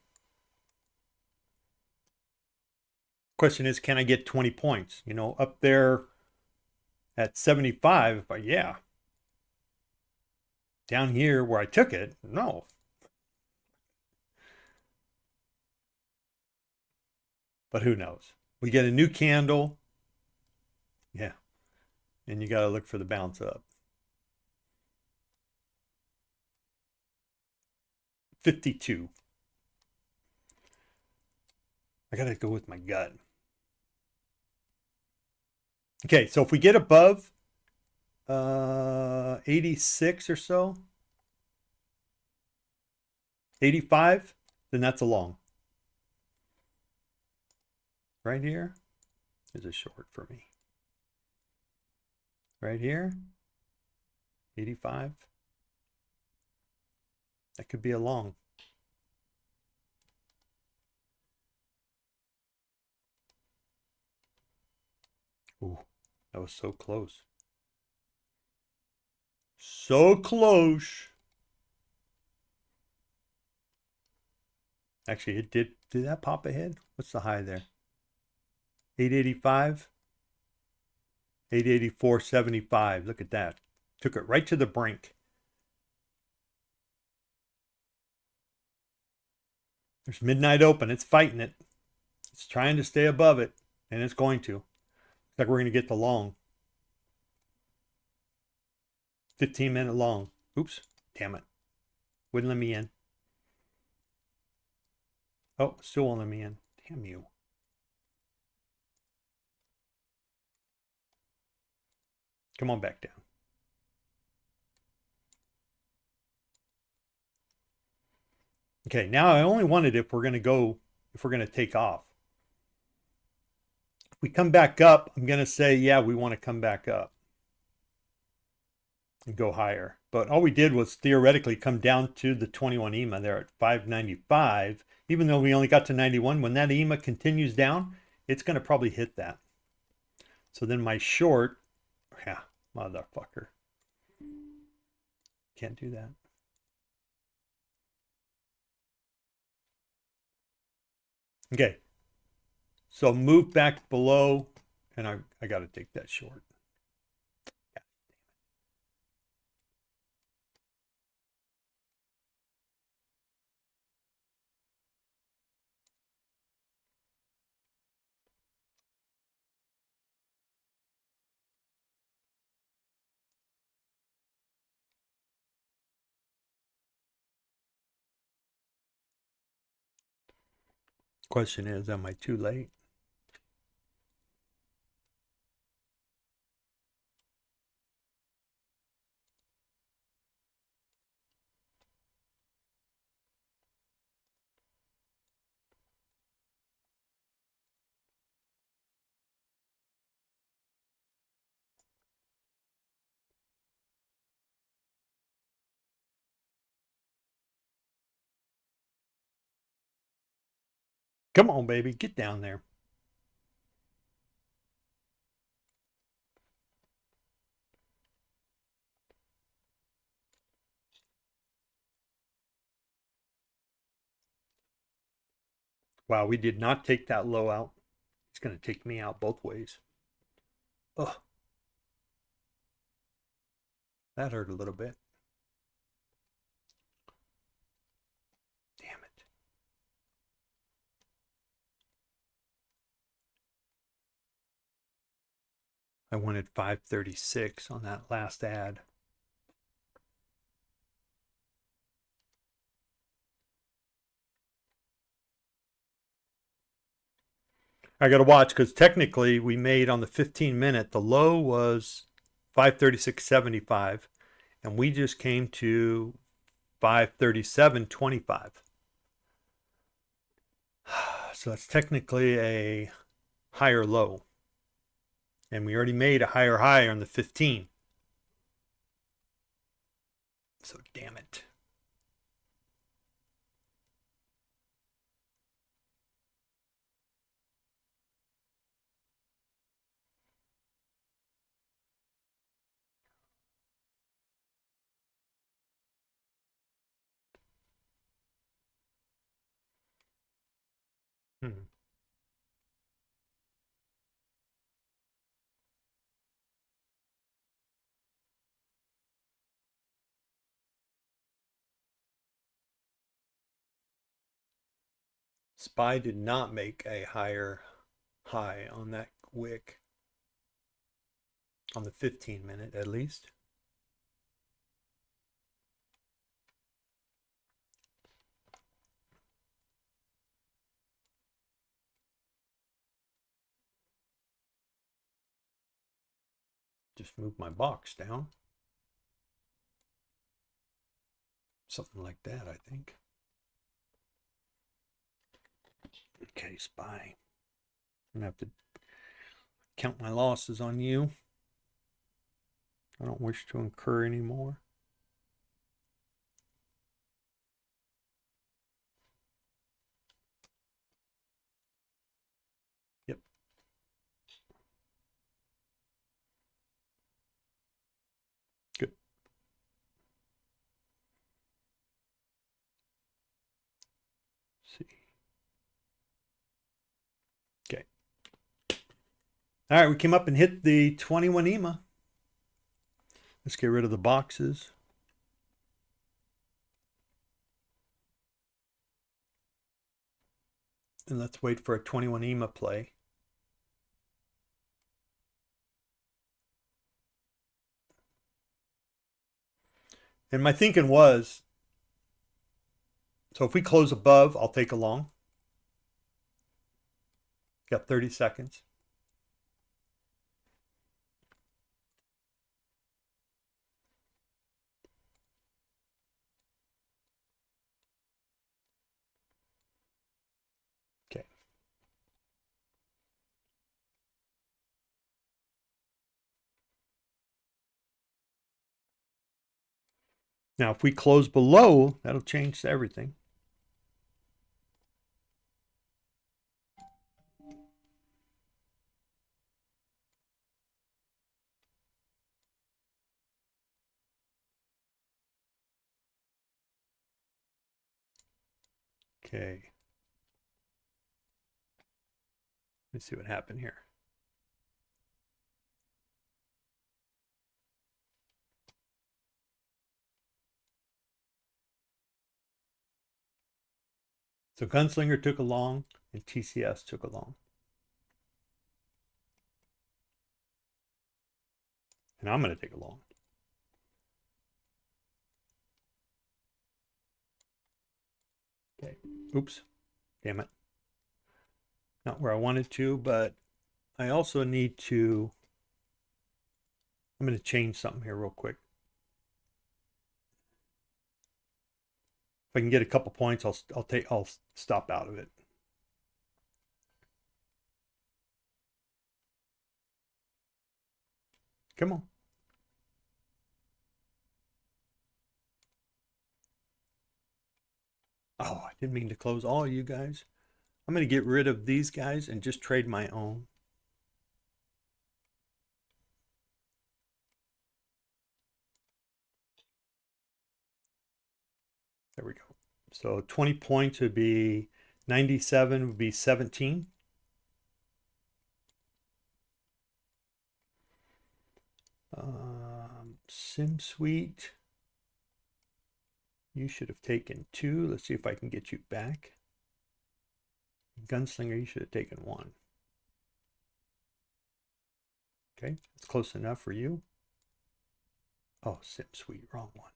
Question is, can I get 20 points? You know, up there at 75, but yeah. Down here where I took it, no. But who knows? We get a new candle. Yeah. And you got to look for the bounce up. 52. I got to go with my gut. Okay, so if we get above 86 or so, 85, then that's a long. Right here is a short for me. Right here, 85. That could be a long. Ooh, that was so close. So close. Actually, it did that pop ahead? What's the high there? 885. 884.75. Look at that. Took it right to the brink. There's midnight open. It's fighting it. It's trying to stay above it, and it's going to. Looks like we're going to get the long. 15-minute long. Oops. Damn it. Wouldn't let me in. Oh, still won't let me in. Damn you. Come on back down. Okay, now I only wanted if we're going to take off. If we come back up, I'm going to say, yeah, we want to come back up and go higher. But all we did was theoretically come down to the 21 EMA there at 595. Even though we only got to 91, when that EMA continues down, it's going to probably hit that. So then my short, yeah, motherfucker. Can't do that. Okay. So move back below, and I got to take that short. Question is, am I too late? Come on, baby, get down there. Wow, we did not take that low out. It's going to take me out both ways. Ugh. That hurt a little bit. Damn it. I wanted 536 on that last ad. I got to watch because technically we made on the 15-minute, the low was 536.75, and we just came to 537.25. So that's technically a higher low. And we already made a higher high on the 15. So damn it. Hmm. SPY did not make a higher high on that wick, on the 15-minute at least. Just move my box down. Something like that, I think. Okay, SPY. I'm gonna have to count my losses on you. I don't wish to incur any more. Yep. Good. See. Okay. All right, we came up and hit the 21 EMA. Let's get rid of the boxes. And let's wait for a 21 EMA play. And my thinking was, so if we close above, I'll take a long. Got 30 seconds. Okay. Now, if we close below, that'll change everything. Okay. Let's see what happened here. So Gunslinger took a long and TCS took a long. And I'm going to take a long. Okay. Oops. Damn it. Not where I wanted to, but I also need to, I'm going to change something here real quick. If I can get a couple points, I'll stop out of it. Come on. Oh, I didn't mean to close all you guys. I'm going to get rid of these guys and just trade my own. There we go. So 20 points would be 97 would be 17. SimSuite, you should have taken 2. Let's see if I can get you back. Gunslinger, you should have taken 1. Okay, that's close enough for you. Oh, SimSuite, wrong one.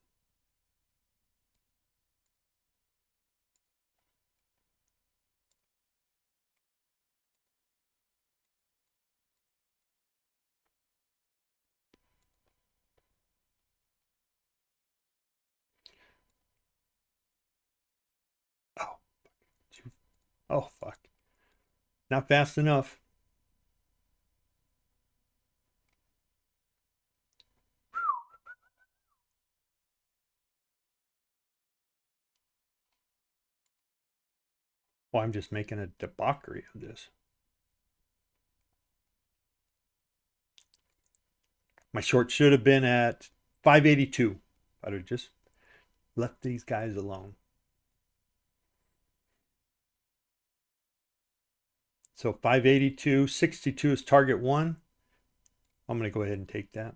Oh, oh, fuck. Not fast enough. Well, I'm just making a debauchery of this. My short should have been at 582. I'd have just left these guys alone. So 582, 62 is target 1. I'm going to go ahead and take that.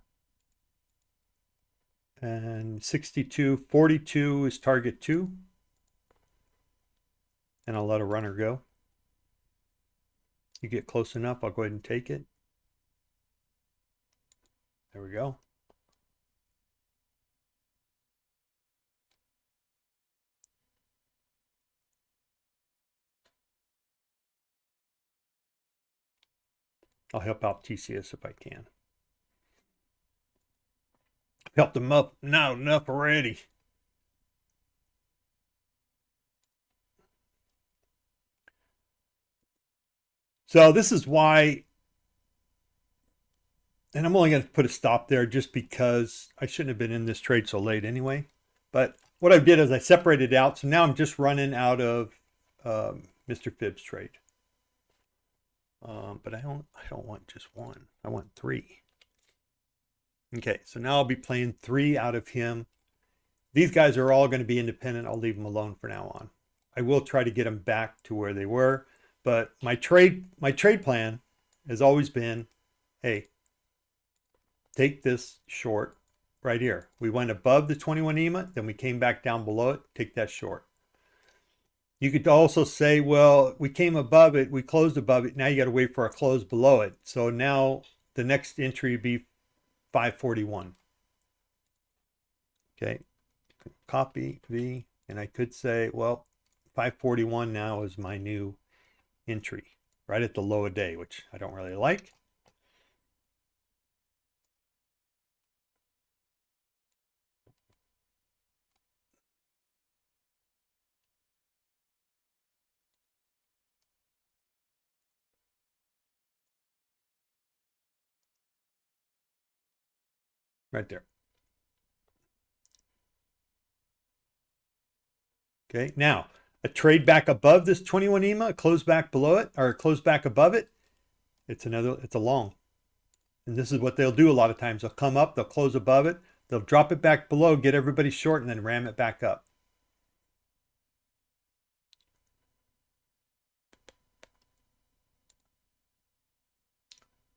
And 62, 42 is target 2. And I'll let a runner go. You get close enough, I'll go ahead and take it. There we go. I'll help out TCS if I can. Helped them up now enough already. So this is why, and I'm only going to put a stop there just because I shouldn't have been in this trade so late anyway. But what I did is I separated it out. So now I'm just running out of MrFibsTrade. But I don't want just one. I want 3. Okay, so now I'll be playing 3 out of him. These guys are all going to be independent. I'll leave them alone for now on. I will try to get them back to where they were, but my trade plan has always been, hey, take this short right here. We went above the 21 EMA, then we came back down below it, take that short. You could also say, well, we came above it, we closed above it, now you got to wait for a close below it. So now the next entry would be 541. Okay, copy V, and I could say, well, 541 now is my new entry, right at the low of day, which I don't really like. Right there. Okay, now a trade back above this 21 EMA, a close back below it, or a close back above it, it's a long. And this is what they'll do a lot of times. They'll come up, they'll close above it, they'll drop it back below, get everybody short, and then ram it back up.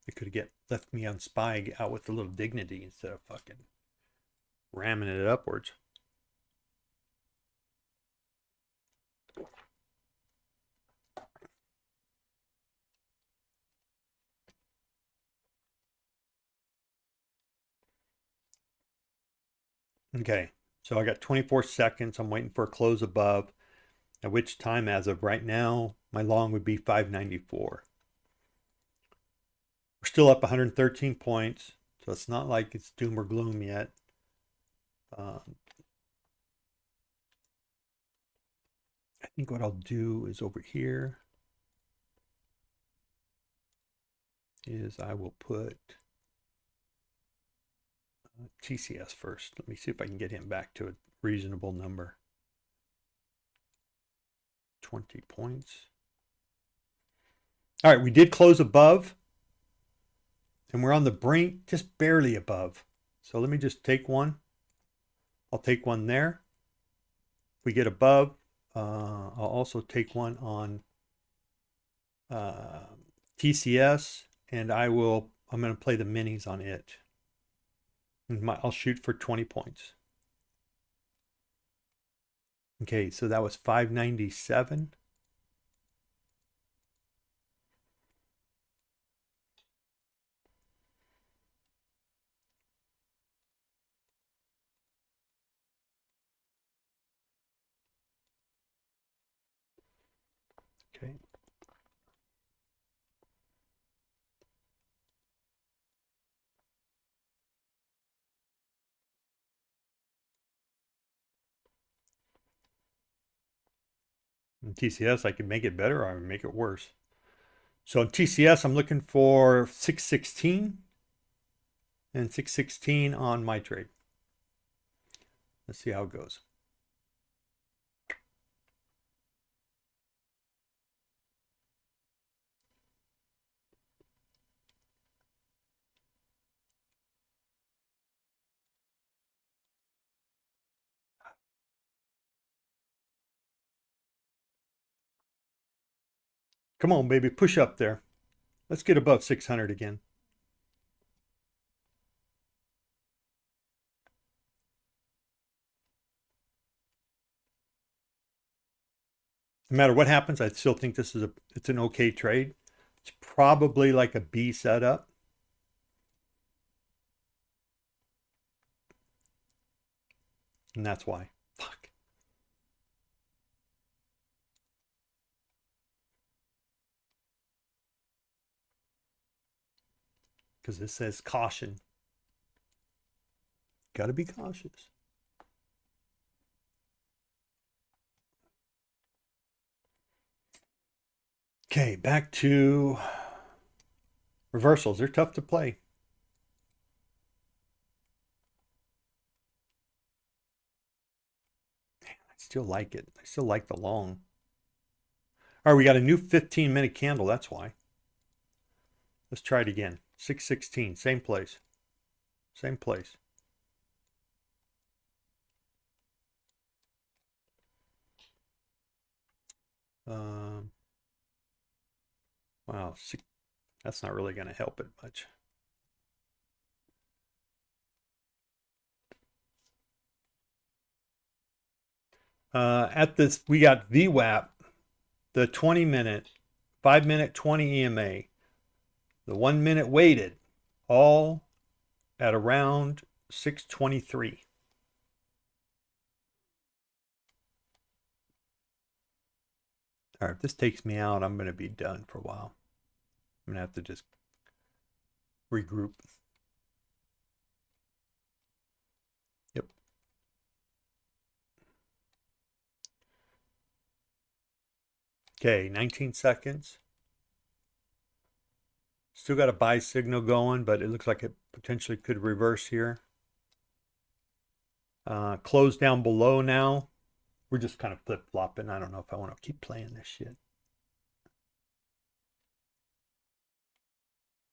They could have left me on SPY out with a little dignity instead of fucking ramming it upwards. Okay, so I got 24 seconds. I'm waiting for a close above, at which time, as of right now, my long would be 594. We're still up 113 points, so it's not like it's doom or gloom yet. I think what I'll do is over here is I will put TCS first. Let me see if I can get him back to a reasonable number. 20 points. All right, we did close above, and we're on the brink, just barely above. So let me just take one. I'll take one there. If we get above, I'll also take one on TCS, and I'm going to play the minis on it. And I'll shoot for 20 points. Okay, so that was 597. Okay. In TCS, I can make it better or I can make it worse. So in TCS, I'm looking for 616 and 616 on my trade. Let's see how it goes. Come on, baby, push up there. Let's get above 600 again. No matter what happens, I still think this is it's an okay trade. It's probably like a B setup. And that's why. Fuck. Because this says caution. Got to be cautious. Okay, back to reversals. They're tough to play. Man, I still like it. I still like the long. All right, we got a new 15-minute candle. That's why. Let's try it again. 616, same place. Same place. Wow, that's not really going to help it much. At this, we got VWAP, the 20-minute, 5-minute, 20 EMA, the 1-minute weighted, all at around 623. All right, if this takes me out, I'm going to be done for a while. I'm going to have to just regroup. Yep. Okay, 19 seconds. Still got a buy signal going, but it looks like it potentially could reverse here. Close down below now. We're just kind of flip-flopping. I don't know if I want to keep playing this shit.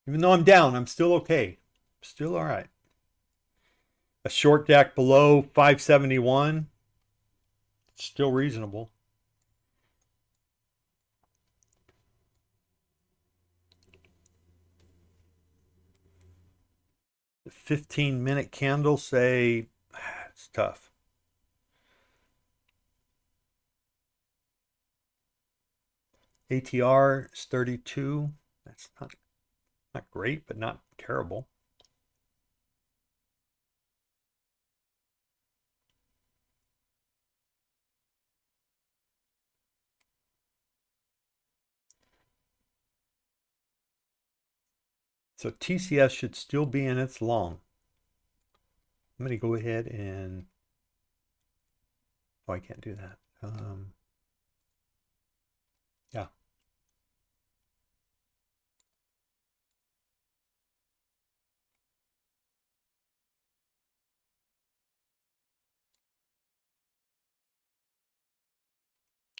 Even though I'm down, I'm still okay. Still all right. A short deck below 571. Still reasonable. The 15-minute candle say it's tough. ATR is 32. That's not great, but not terrible. So TCS should still be in its long. I'm going to go ahead and, oh, I can't do that. Yeah.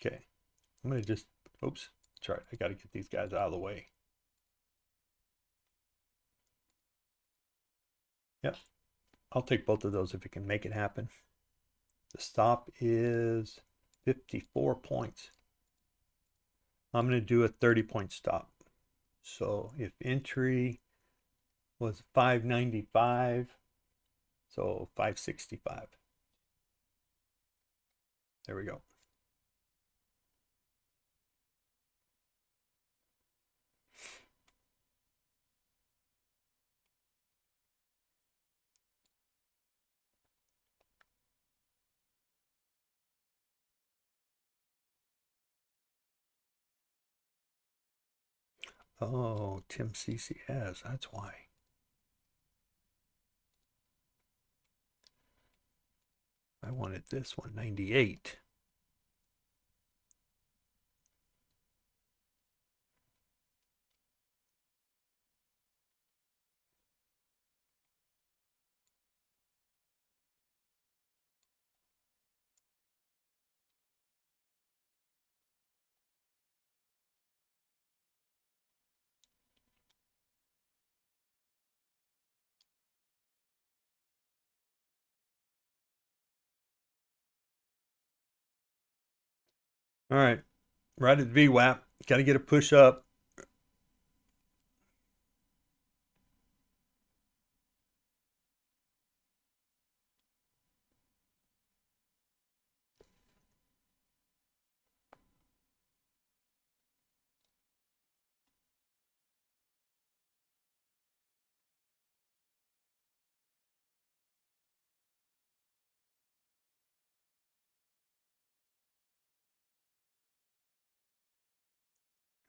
Okay. I'm going to just, oops, that's right. I got to get these guys out of the way. Yep. I'll take both of those if it can make it happen. The stop is 54 points. I'm going to do a 30-point stop. So if entry was 595, so 565. There we go. Oh, Tim CCS, that's why. I wanted this one, 98. All right, right at VWAP. Got to get a push up.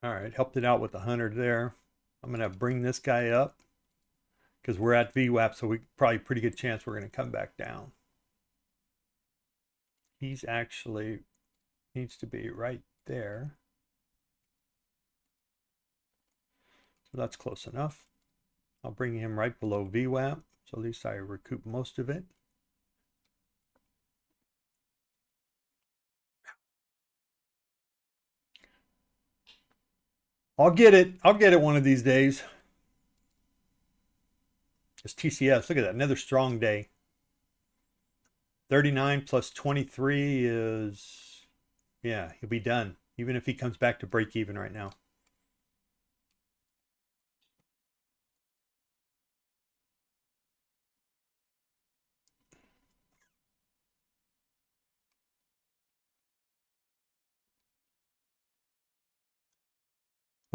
All right, helped it out with the 100 there. I'm going to bring this guy up because we're at VWAP, so we probably pretty good chance we're going to come back down. He's actually needs to be right there. So that's close enough. I'll bring him right below VWAP, so at least I recoup most of it. I'll get it. I'll get it one of these days. It's TCS. Look at that. Another strong day. 39 plus 23 is, yeah, he'll be done. Even if he comes back to break even right now.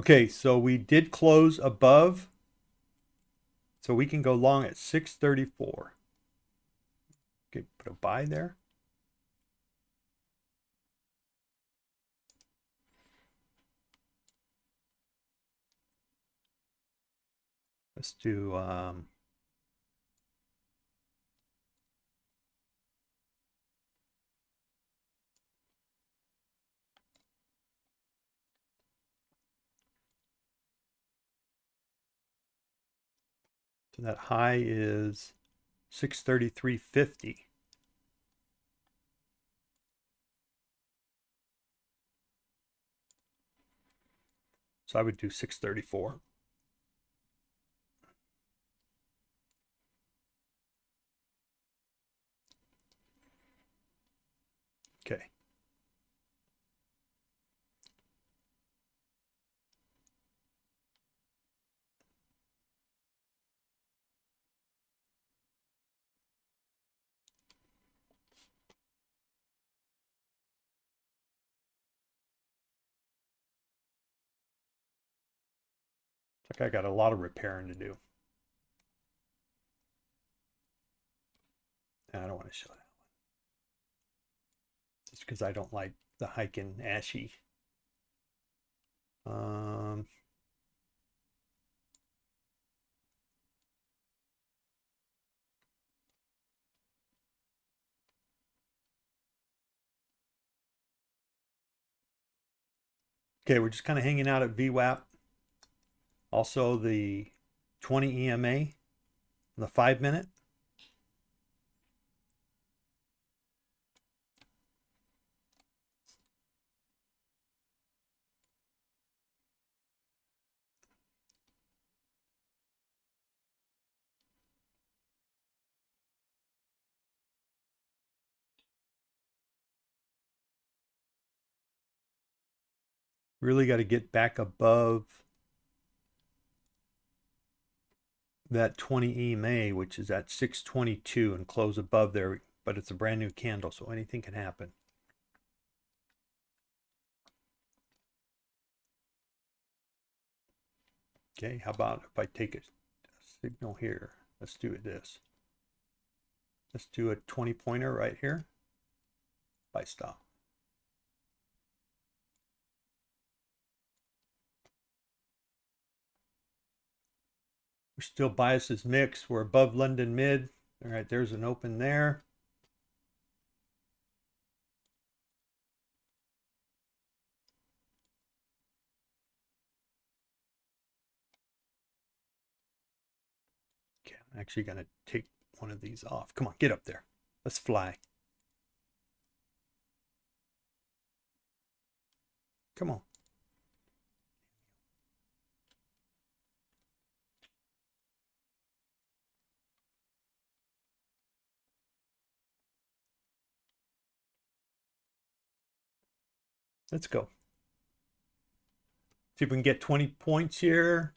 Okay, so we did close above. So we can go long at 634. Okay, put a buy there. Let's do so that high is 633.50. So I would do 634. Okay. Like I got a lot of repairing to do. I don't want to show that one. Just because I don't like the hiking ashy. Okay, we're just kind of hanging out at VWAP. Also the 20 EMA, the 5-minute. Really got to get back above that 20 EMA, which is at 622, and close above there, but it's a brand new candle, so anything can happen. Okay, how about if I take a signal here? Let's do this. Let's do a 20-pointer right here. Buy stop. We're still biases mixed. We're above London mid. All right, there's an open there. Okay, I'm actually going to take one of these off. Come on, get up there. Let's fly. Come on. Let's go. See if we can get 20 points here.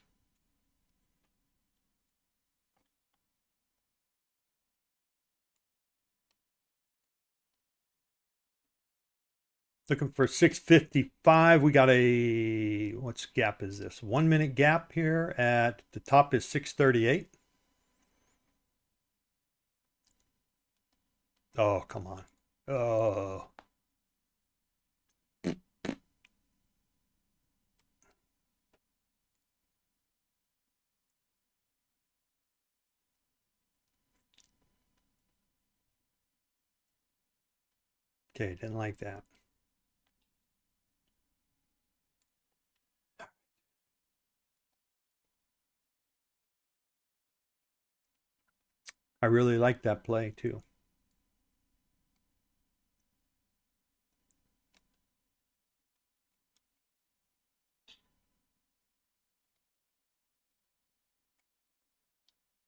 Looking for 655. We got a, what's gap is this? 1 minute gap here at the top is 638. Oh, come on. Oh. Okay, didn't like that. I really like that play too.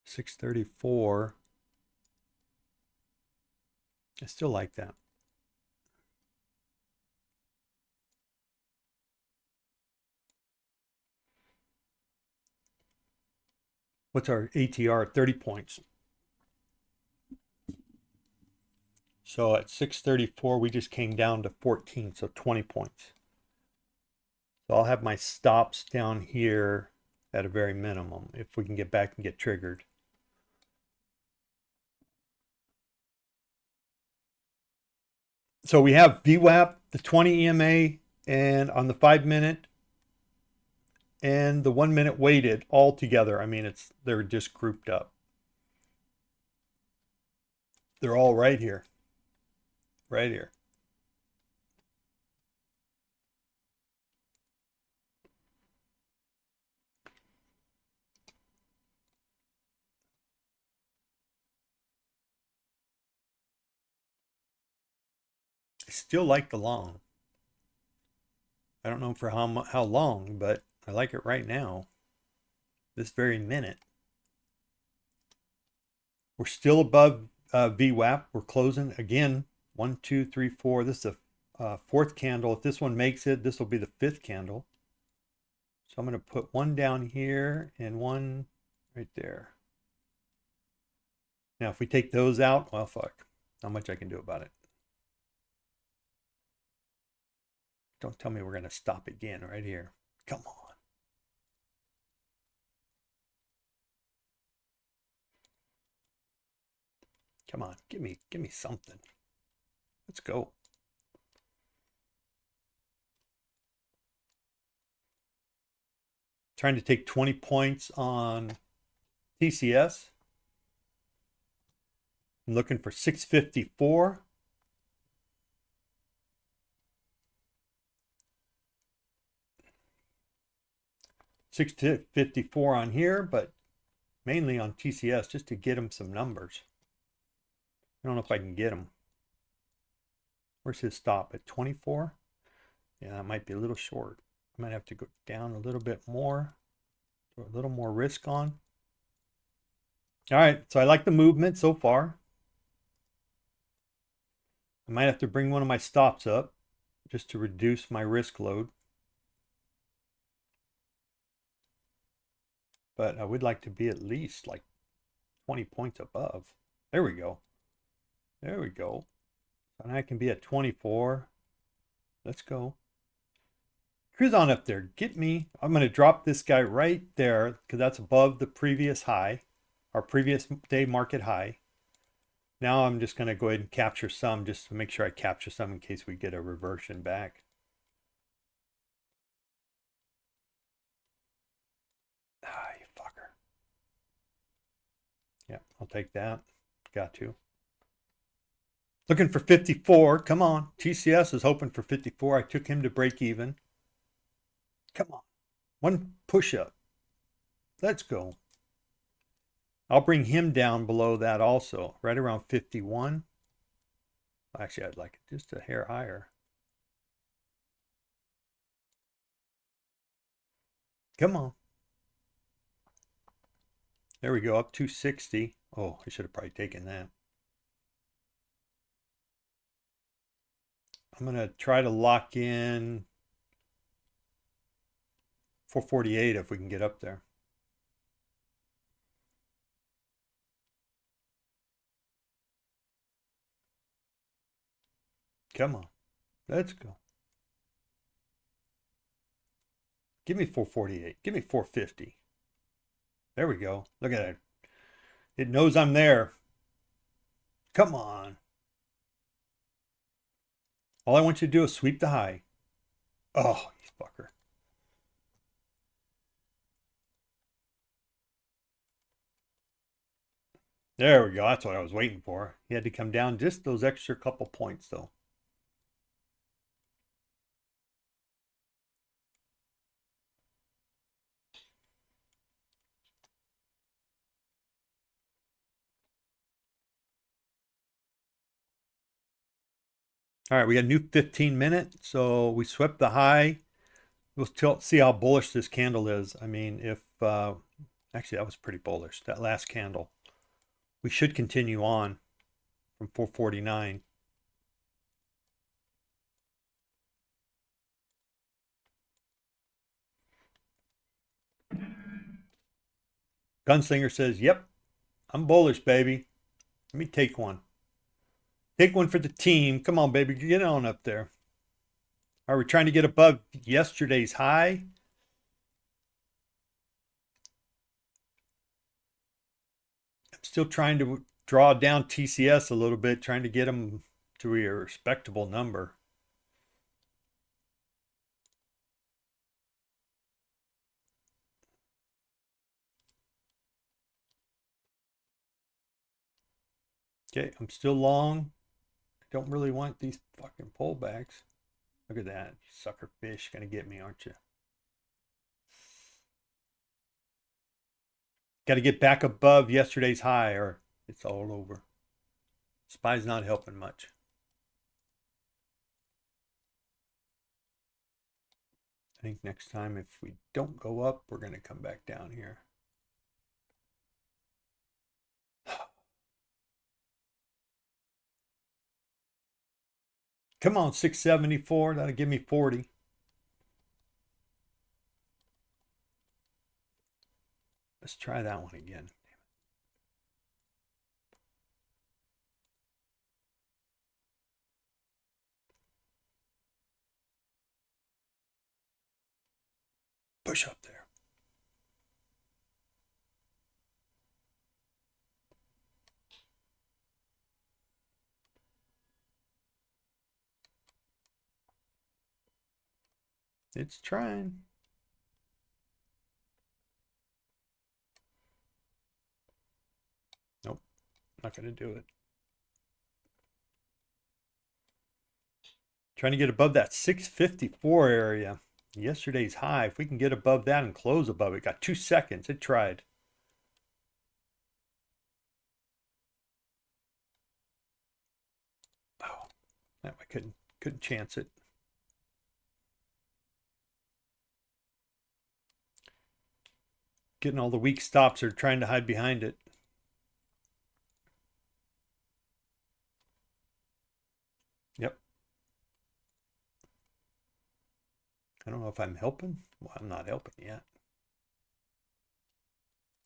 $634. I still like that. What's our ATR? 30 points. So at 634, we just came down to 14, so 20 points. So I'll have my stops down here at a very minimum if we can get back and get triggered. So we have VWAP, the 20 EMA, and on the 5 minute and the 1 minute weighted all together. I mean, they're just grouped up. They're all right here. Right here. I still like the long. I don't know for how long, but I like it right now. This very minute. We're still above VWAP. We're closing again. 1, 2, 3, 4. This is a fourth candle. If this one makes it, this will be the fifth candle. So I'm going to put one down here and one right there. Now, if we take those out, well, fuck. Not much I can do about it. Don't tell me we're going to stop again right here. Come on. Come on, give me something. Let's go. Trying to take 20 points on TCS. I'm looking for 654. $654 on here, but mainly on TCS just to get him some numbers. I don't know if I can get him. Where's his stop? At 24? Yeah, that might be a little short. I might have to go down a little bit more. Throw a little more risk on. All right, so I like the movement so far. I might have to bring one of my stops up just to reduce my risk load. But I would like to be at least like 20 points above. There we go. There we go. And I can be at 24. Let's go. Cruise on up there. Get me. I'm going to drop this guy right there because that's above the previous high, our previous day market high. Now I'm just going to go ahead and capture some just to make sure I capture some in case we get a reversion back. Ah, you fucker. Yeah, I'll take that. Got to. Looking for 54. Come on. TCS is hoping for 54. I took him to break even. Come on. One push-up. Let's go. I'll bring him down below that also, right around 51. Actually, I'd like it just a hair higher. Come on. There we go, up 260. Oh, I should have probably taken that. I'm going to try to lock in 448 if we can get up there. Come on. Let's go. Give me 448. Give me 450. There we go. Look at it. It knows I'm there. Come on. All I want you to do is sweep the high. Oh, you fucker. There we go. That's what I was waiting for. He had to come down just those extra couple points, though. All right, we got a new 15 minute. So we swept the high. We'll see how bullish this candle is. I mean, if actually that was pretty bullish, that last candle. We should continue on from 449. Gunslinger says, yep, I'm bullish, baby. Let me take one. Take one for the team. Come on, baby. Get on up there. Are we trying to get above yesterday's high? I'm still trying to draw down TCS a little bit, trying to get them to a respectable number. Okay, I'm still long. I don't really want these fucking pullbacks. Look at that. You sucker fish. Gonna get me, aren't you? Got to get back above yesterday's high or it's all over. SPY's not helping much. I think next time if we don't go up, we're going to come back down here. Come on, 674. That'll give me 40. Let's try that one again. Push up there. It's trying. Nope, not going to do it. Trying to get above that 654 area. Yesterday's high. If we can get above that and close above it, got 2 seconds. It tried. Oh, I couldn't chance it. Getting all the weak stops are trying to hide behind it. Yep. I don't know if I'm helping. Well, I'm not helping yet.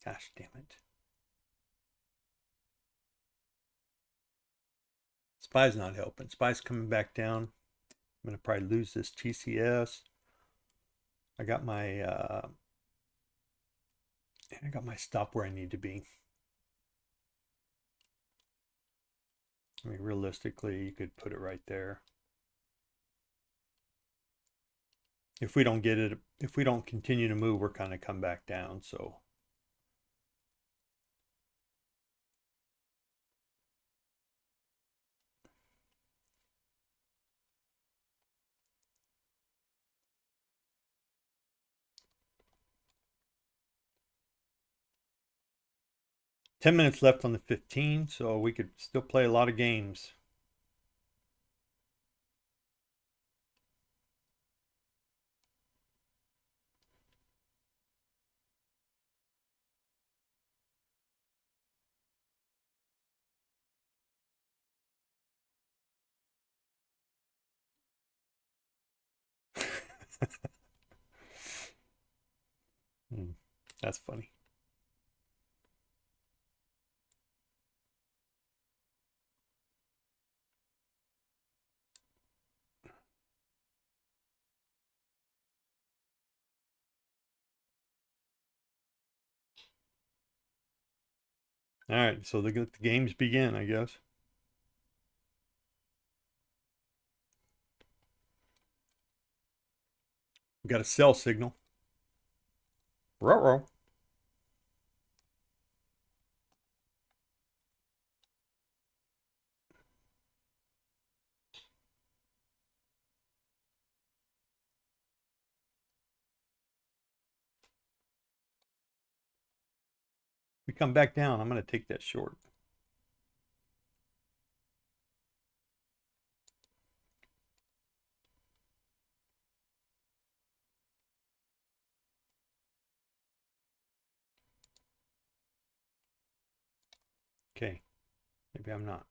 Gosh damn it. SPY's not helping. SPY's coming back down. I'm going to probably lose this TCS. I got my stop where I need to be. I mean, realistically, you could put it right there. If we don't get it, if we don't continue to move, we're kind of come back down. So 10 minutes left on the 15, so we could still play a lot of games. That's funny. All right, so the games begin, I guess. We got a sell signal. Ruh-roh. We come back down, I'm going to take that short. Okay, maybe I'm not.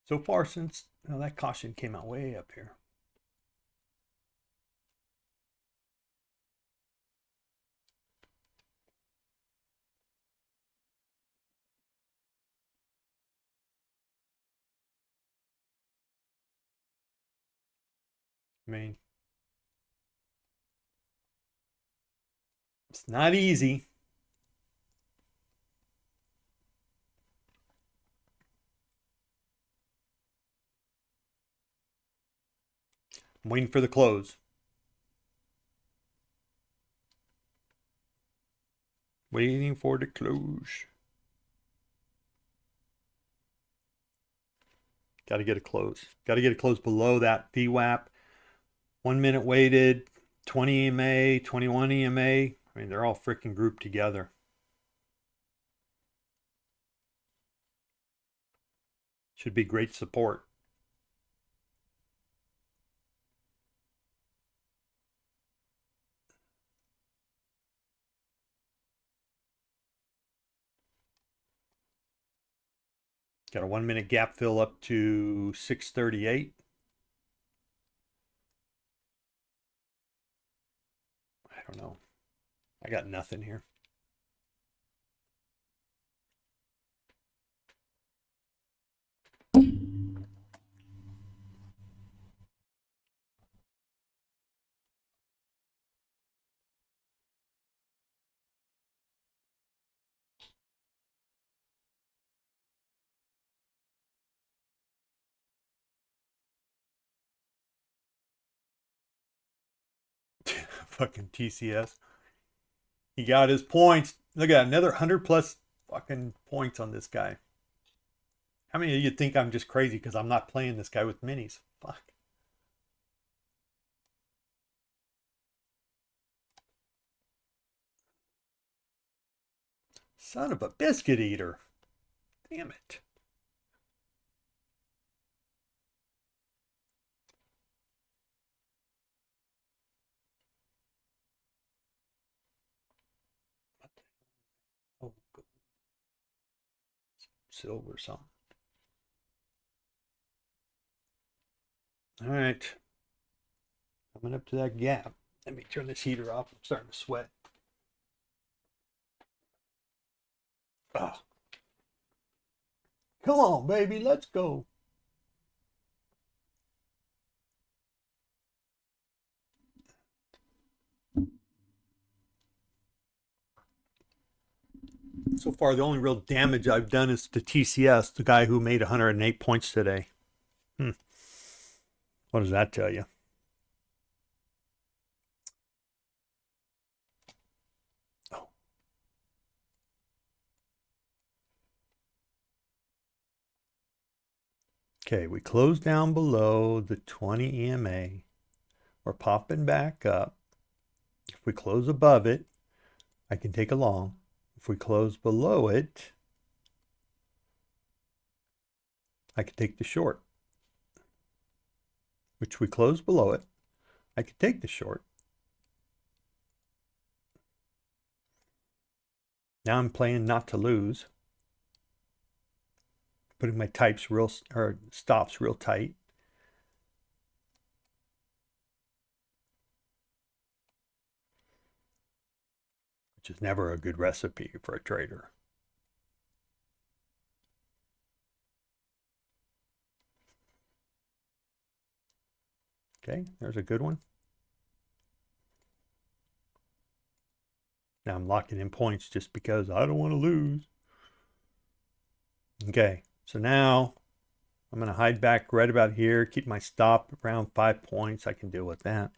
So far since, that caution came out way up here. I mean, it's not easy. I'm waiting for the close. Waiting for the close. Got to get a close. Got to get a close below that VWAP. 1 minute weighted, 20 EMA, 21 EMA. I mean, they're all freaking grouped together. Should be great support. Got a 1 minute gap fill up to 638. I don't know. I got nothing here. Fucking TCS. He got his points. Look at another 100 plus fucking points on this guy. How many of you think I'm just crazy because I'm not playing this guy with minis? Fuck. Son of a biscuit eater. Damn it. Oh, silver something. All right. Coming up to that gap. Let me turn this heater off. I'm starting to sweat. Oh. Come on, baby. Let's go. So far, the only real damage I've done is to TCS, the guy who made 108 points today. What does that tell you? Oh. Okay, we close down below the 20 EMA. We're popping back up. If we close above it, I can take a long. If we close below it, I can take the short. Which we close below it, I can take the short. Now I'm playing not to lose. Putting my stops real tight. which is never a good recipe for a trader. Okay, there's a good one. Now I'm locking in points just because I don't want to lose. Okay, so now I'm going to hide back right about here, keep my stop around 5 points. I can deal with that.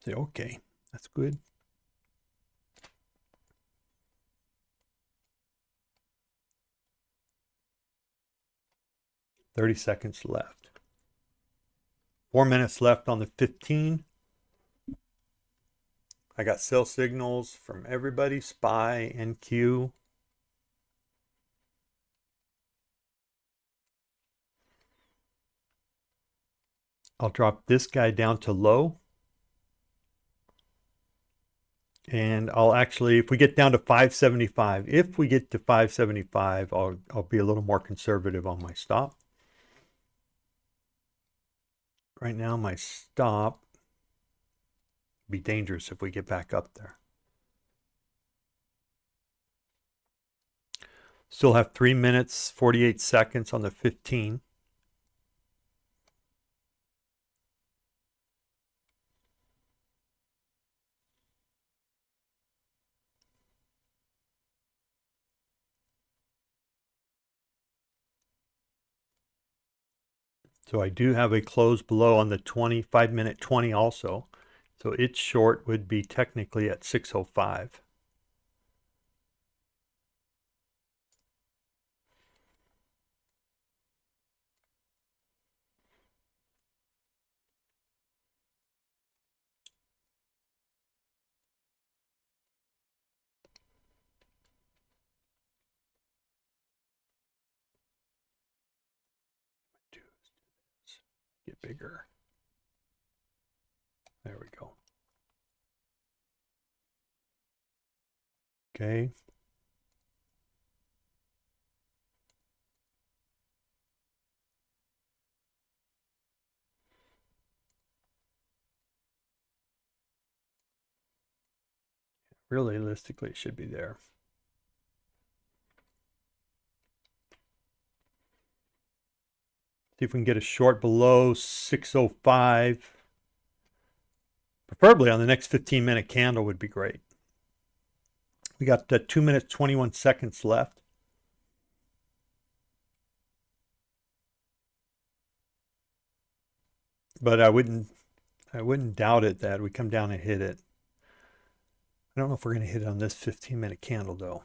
Say, okay, that's good. $30 seconds left. 4 minutes left on the 15. I got sell signals from everybody, SPY, NQ. I'll drop this guy down to low. And I'll actually, if we get down to 575, if we get to 575, I'll be a little more conservative on my stop. Right now, my stop would be dangerous if we get back up there. Still have 3 minutes, 48 seconds on the 15. So I do have a close below on the 5-minute 20 also. So its short would be technically at 605. Get bigger. There we go. Okay. Realistically, it should be there. See if we can get a short below 605. Preferably on the next 15-minute candle would be great. We got 2 minutes, 21 seconds left. But I wouldn't doubt it that we come down and hit it. I don't know if we're going to hit it on this 15-minute candle though.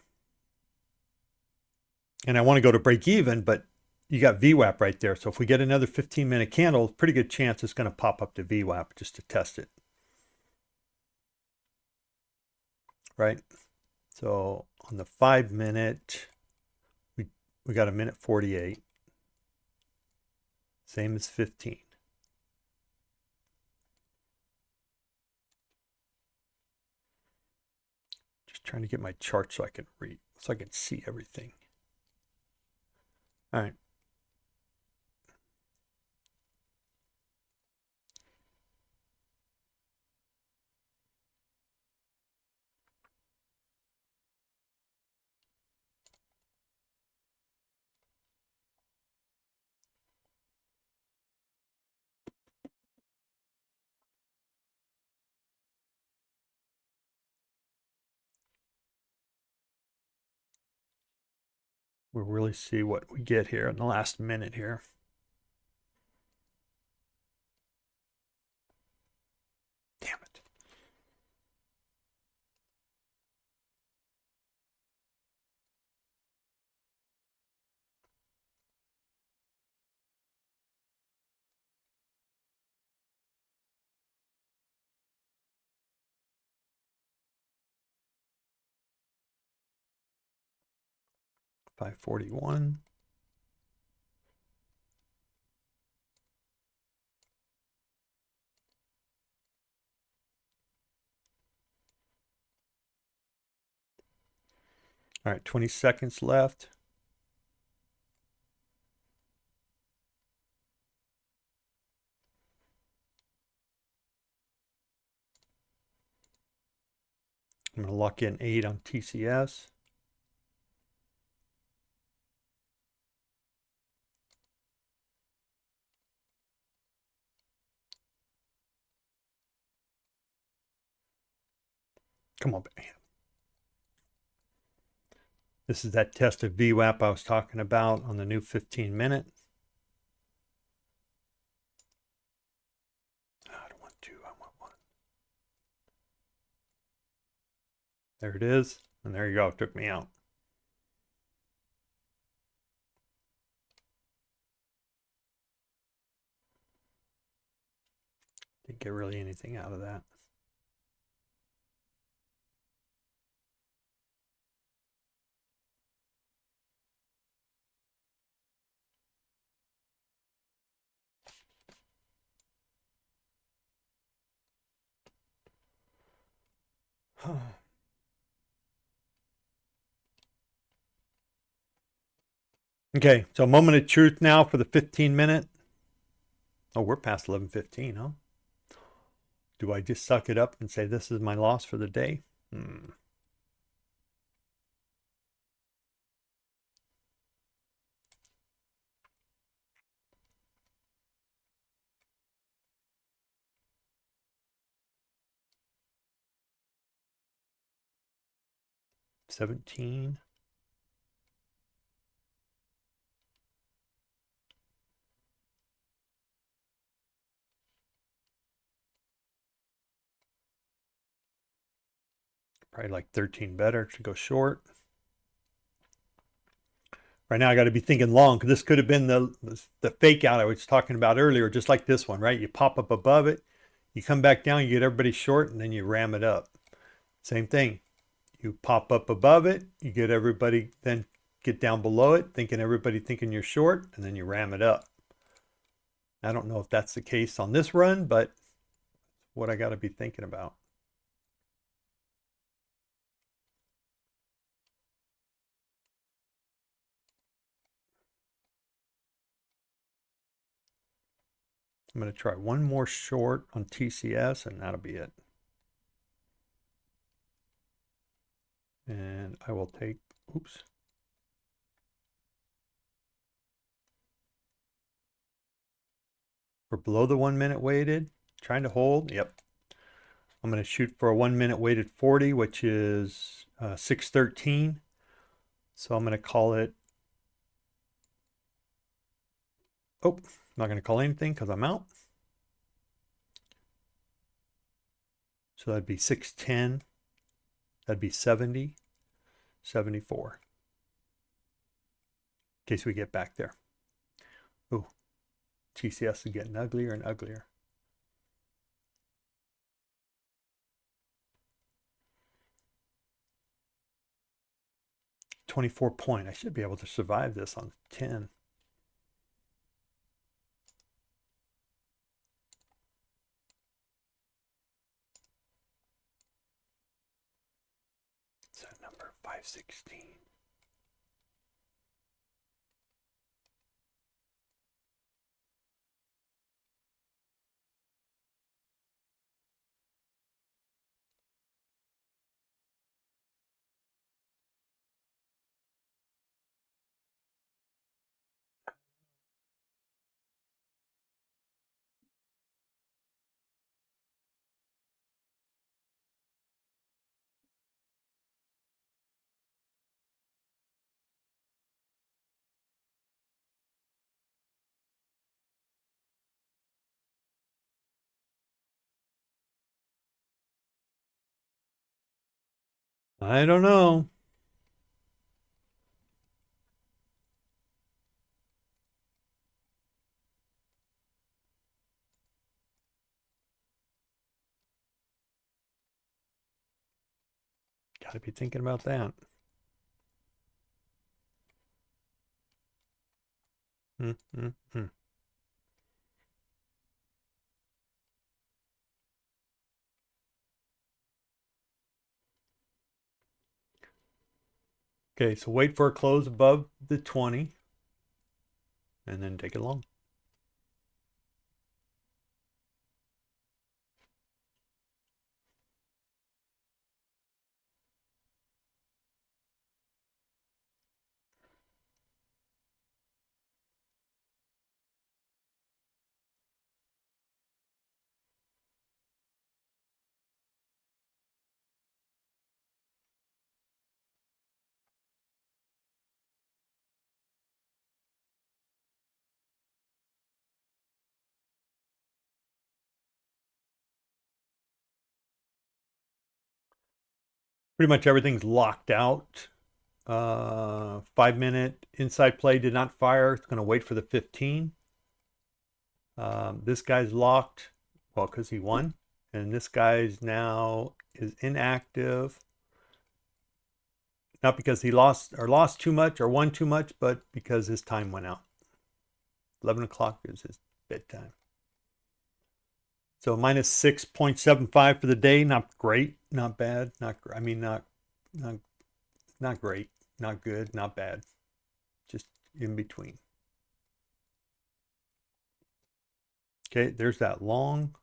And I want to go to break even, but you got VWAP right there. So if we get another 15-minute candle, pretty good chance it's going to pop up to VWAP just to test it. Right? So on the 5-minute, we got a minute 48. Same as 15. Just trying to get my chart so I can read, so I can see everything. All right. We'll really see what we get here in the last minute here. Damn it. $541. All right, 20 seconds left. I'm going to lock in 8 on TCS. Come on, bam. This is that test of VWAP I was talking about on the new 15-minute. I don't want 2, I want 1. There it is. And there you go. It took me out. Didn't get really anything out of that. Okay, so moment of truth now for the 15-minute. Oh, we're past 11:15, huh? Do I just suck it up and say this is my loss for the day? 17. Probably like 13 better to go short. Right now I got to be thinking long because this could have been the fake out I was talking about earlier, just like this one, right? You pop up above it, you come back down, you get everybody short, and then you ram it up. Same thing. You pop up above it, you get everybody, then get down below it, everybody thinking you're short, and then you ram it up. I don't know if that's the case on this run, but what I got to be thinking about. I'm going to try one more short on TCS, and that'll be it. And I will take, oops. We're below the 1 minute weighted, trying to hold. Yep. I'm going to shoot for a 1 minute weighted 40, which is 613. So I'm going to call it, oh, I'm not going to call anything because I'm out. So that'd be 610. That'd be 70, 74. In case we get back there. Ooh, TCS is getting uglier and uglier. .24 point. I should be able to survive this on 10. What's that number? 516. I don't know. Got to be thinking about that. Okay, so wait for a close above the 20 and then take it long. pretty much everything's locked out. 5-minute inside play did not fire. It's going to wait for the 15. This guy's locked, well, because he won. And this guy's now is inactive. Not because he lost too much or won too much, but because his time went out. 11 o'clock is his bedtime. So minus 6.75 for the day. Not great, not bad, not great, not good, not bad. Just in between. Okay, there's that long.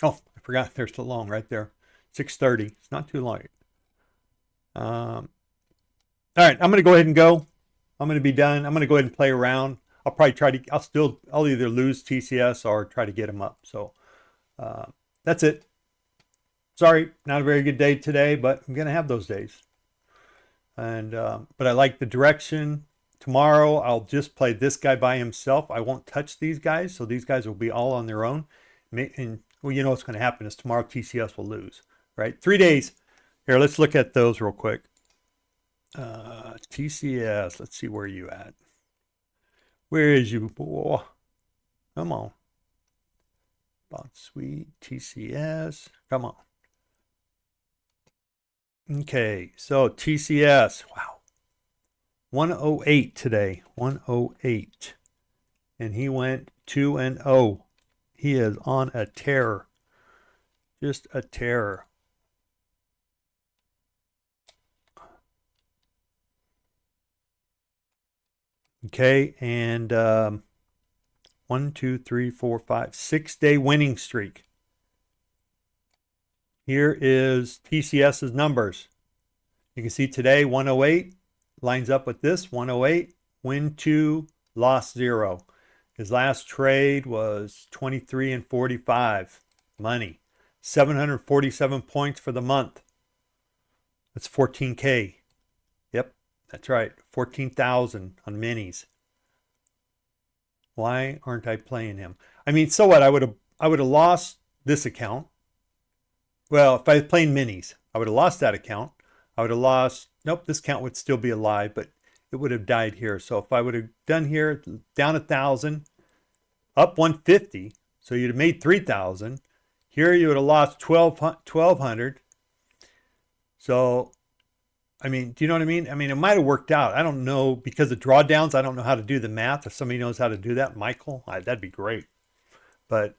Oh, I forgot. There's the long right there. 6:30. It's not too late. All right, I'm going to go ahead and go. I'm going to be done. I'm going to go ahead and play around. I'll probably try to, I'll either lose TCS or try to get him up. So that's it. Sorry, not a very good day today, but I'm going to have those days. And but I like the direction. Tomorrow, I'll just play this guy by himself. I won't touch these guys. So these guys will be all on their own. And well, you know what's going to happen is tomorrow TCS will lose, right? 3 days. Here, let's look at those real quick. TCS, let's see where you at. Where is you, boy? Come on. Bot Sweet, TCS, come on. Okay, so TCS, wow. 108 today, 108. And he went 2-0. He is on a tear. Just a terror. Okay, and 1, 2, 3, 4, 5, 6-day winning streak. Here is TCS's numbers. You can see today 108 lines up with this 108. Win 2, loss 0. His last trade was 23 and 45. Money. 747 points for the month. That's 14K. Yep, that's right. 14,000 on minis. Why aren't I playing him? I mean, so what? I would have lost this account. Well, if I was playing minis, I would have lost that account. I would have lost, nope, this account would still be alive, but it would have died here. So if I would have done here, down 1,000, up 150, so you'd have made 3,000. Here you would have lost 1,200. So, I mean, do you know what I mean? I mean, it might have worked out. I don't know, because of drawdowns, I don't know how to do the math. If somebody knows how to do that, Michael, that'd be great. But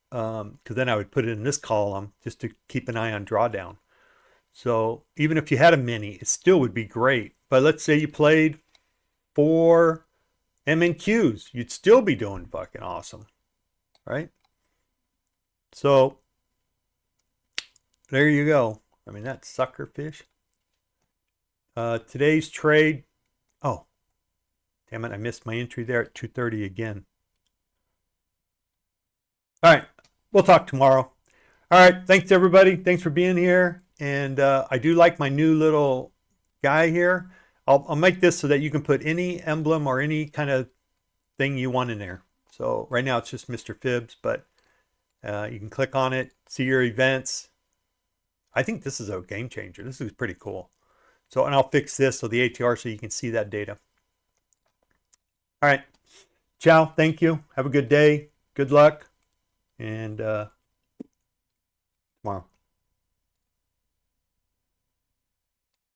because then I would put it in this column just to keep an eye on drawdown. So even if you had a mini, it still would be great. But let's say you played 4 MNQs, you'd still be doing fucking awesome, right? So there you go. I mean, that's sucker fish. Today's trade. Oh, damn it. I missed my entry there at 2:30 again. All right. We'll talk tomorrow. All right. Thanks, everybody. Thanks for being here. And I do like my new little guy here. I'll make this so that you can put any emblem or any kind of thing you want in there. So right now it's just Mr. Fibs, but you can click on it, see your events. I think this is a game changer. This is pretty cool. So, and I'll fix this so the ATR so you can see that data. All right. Ciao. Thank you. Have a good day. Good luck. And tomorrow.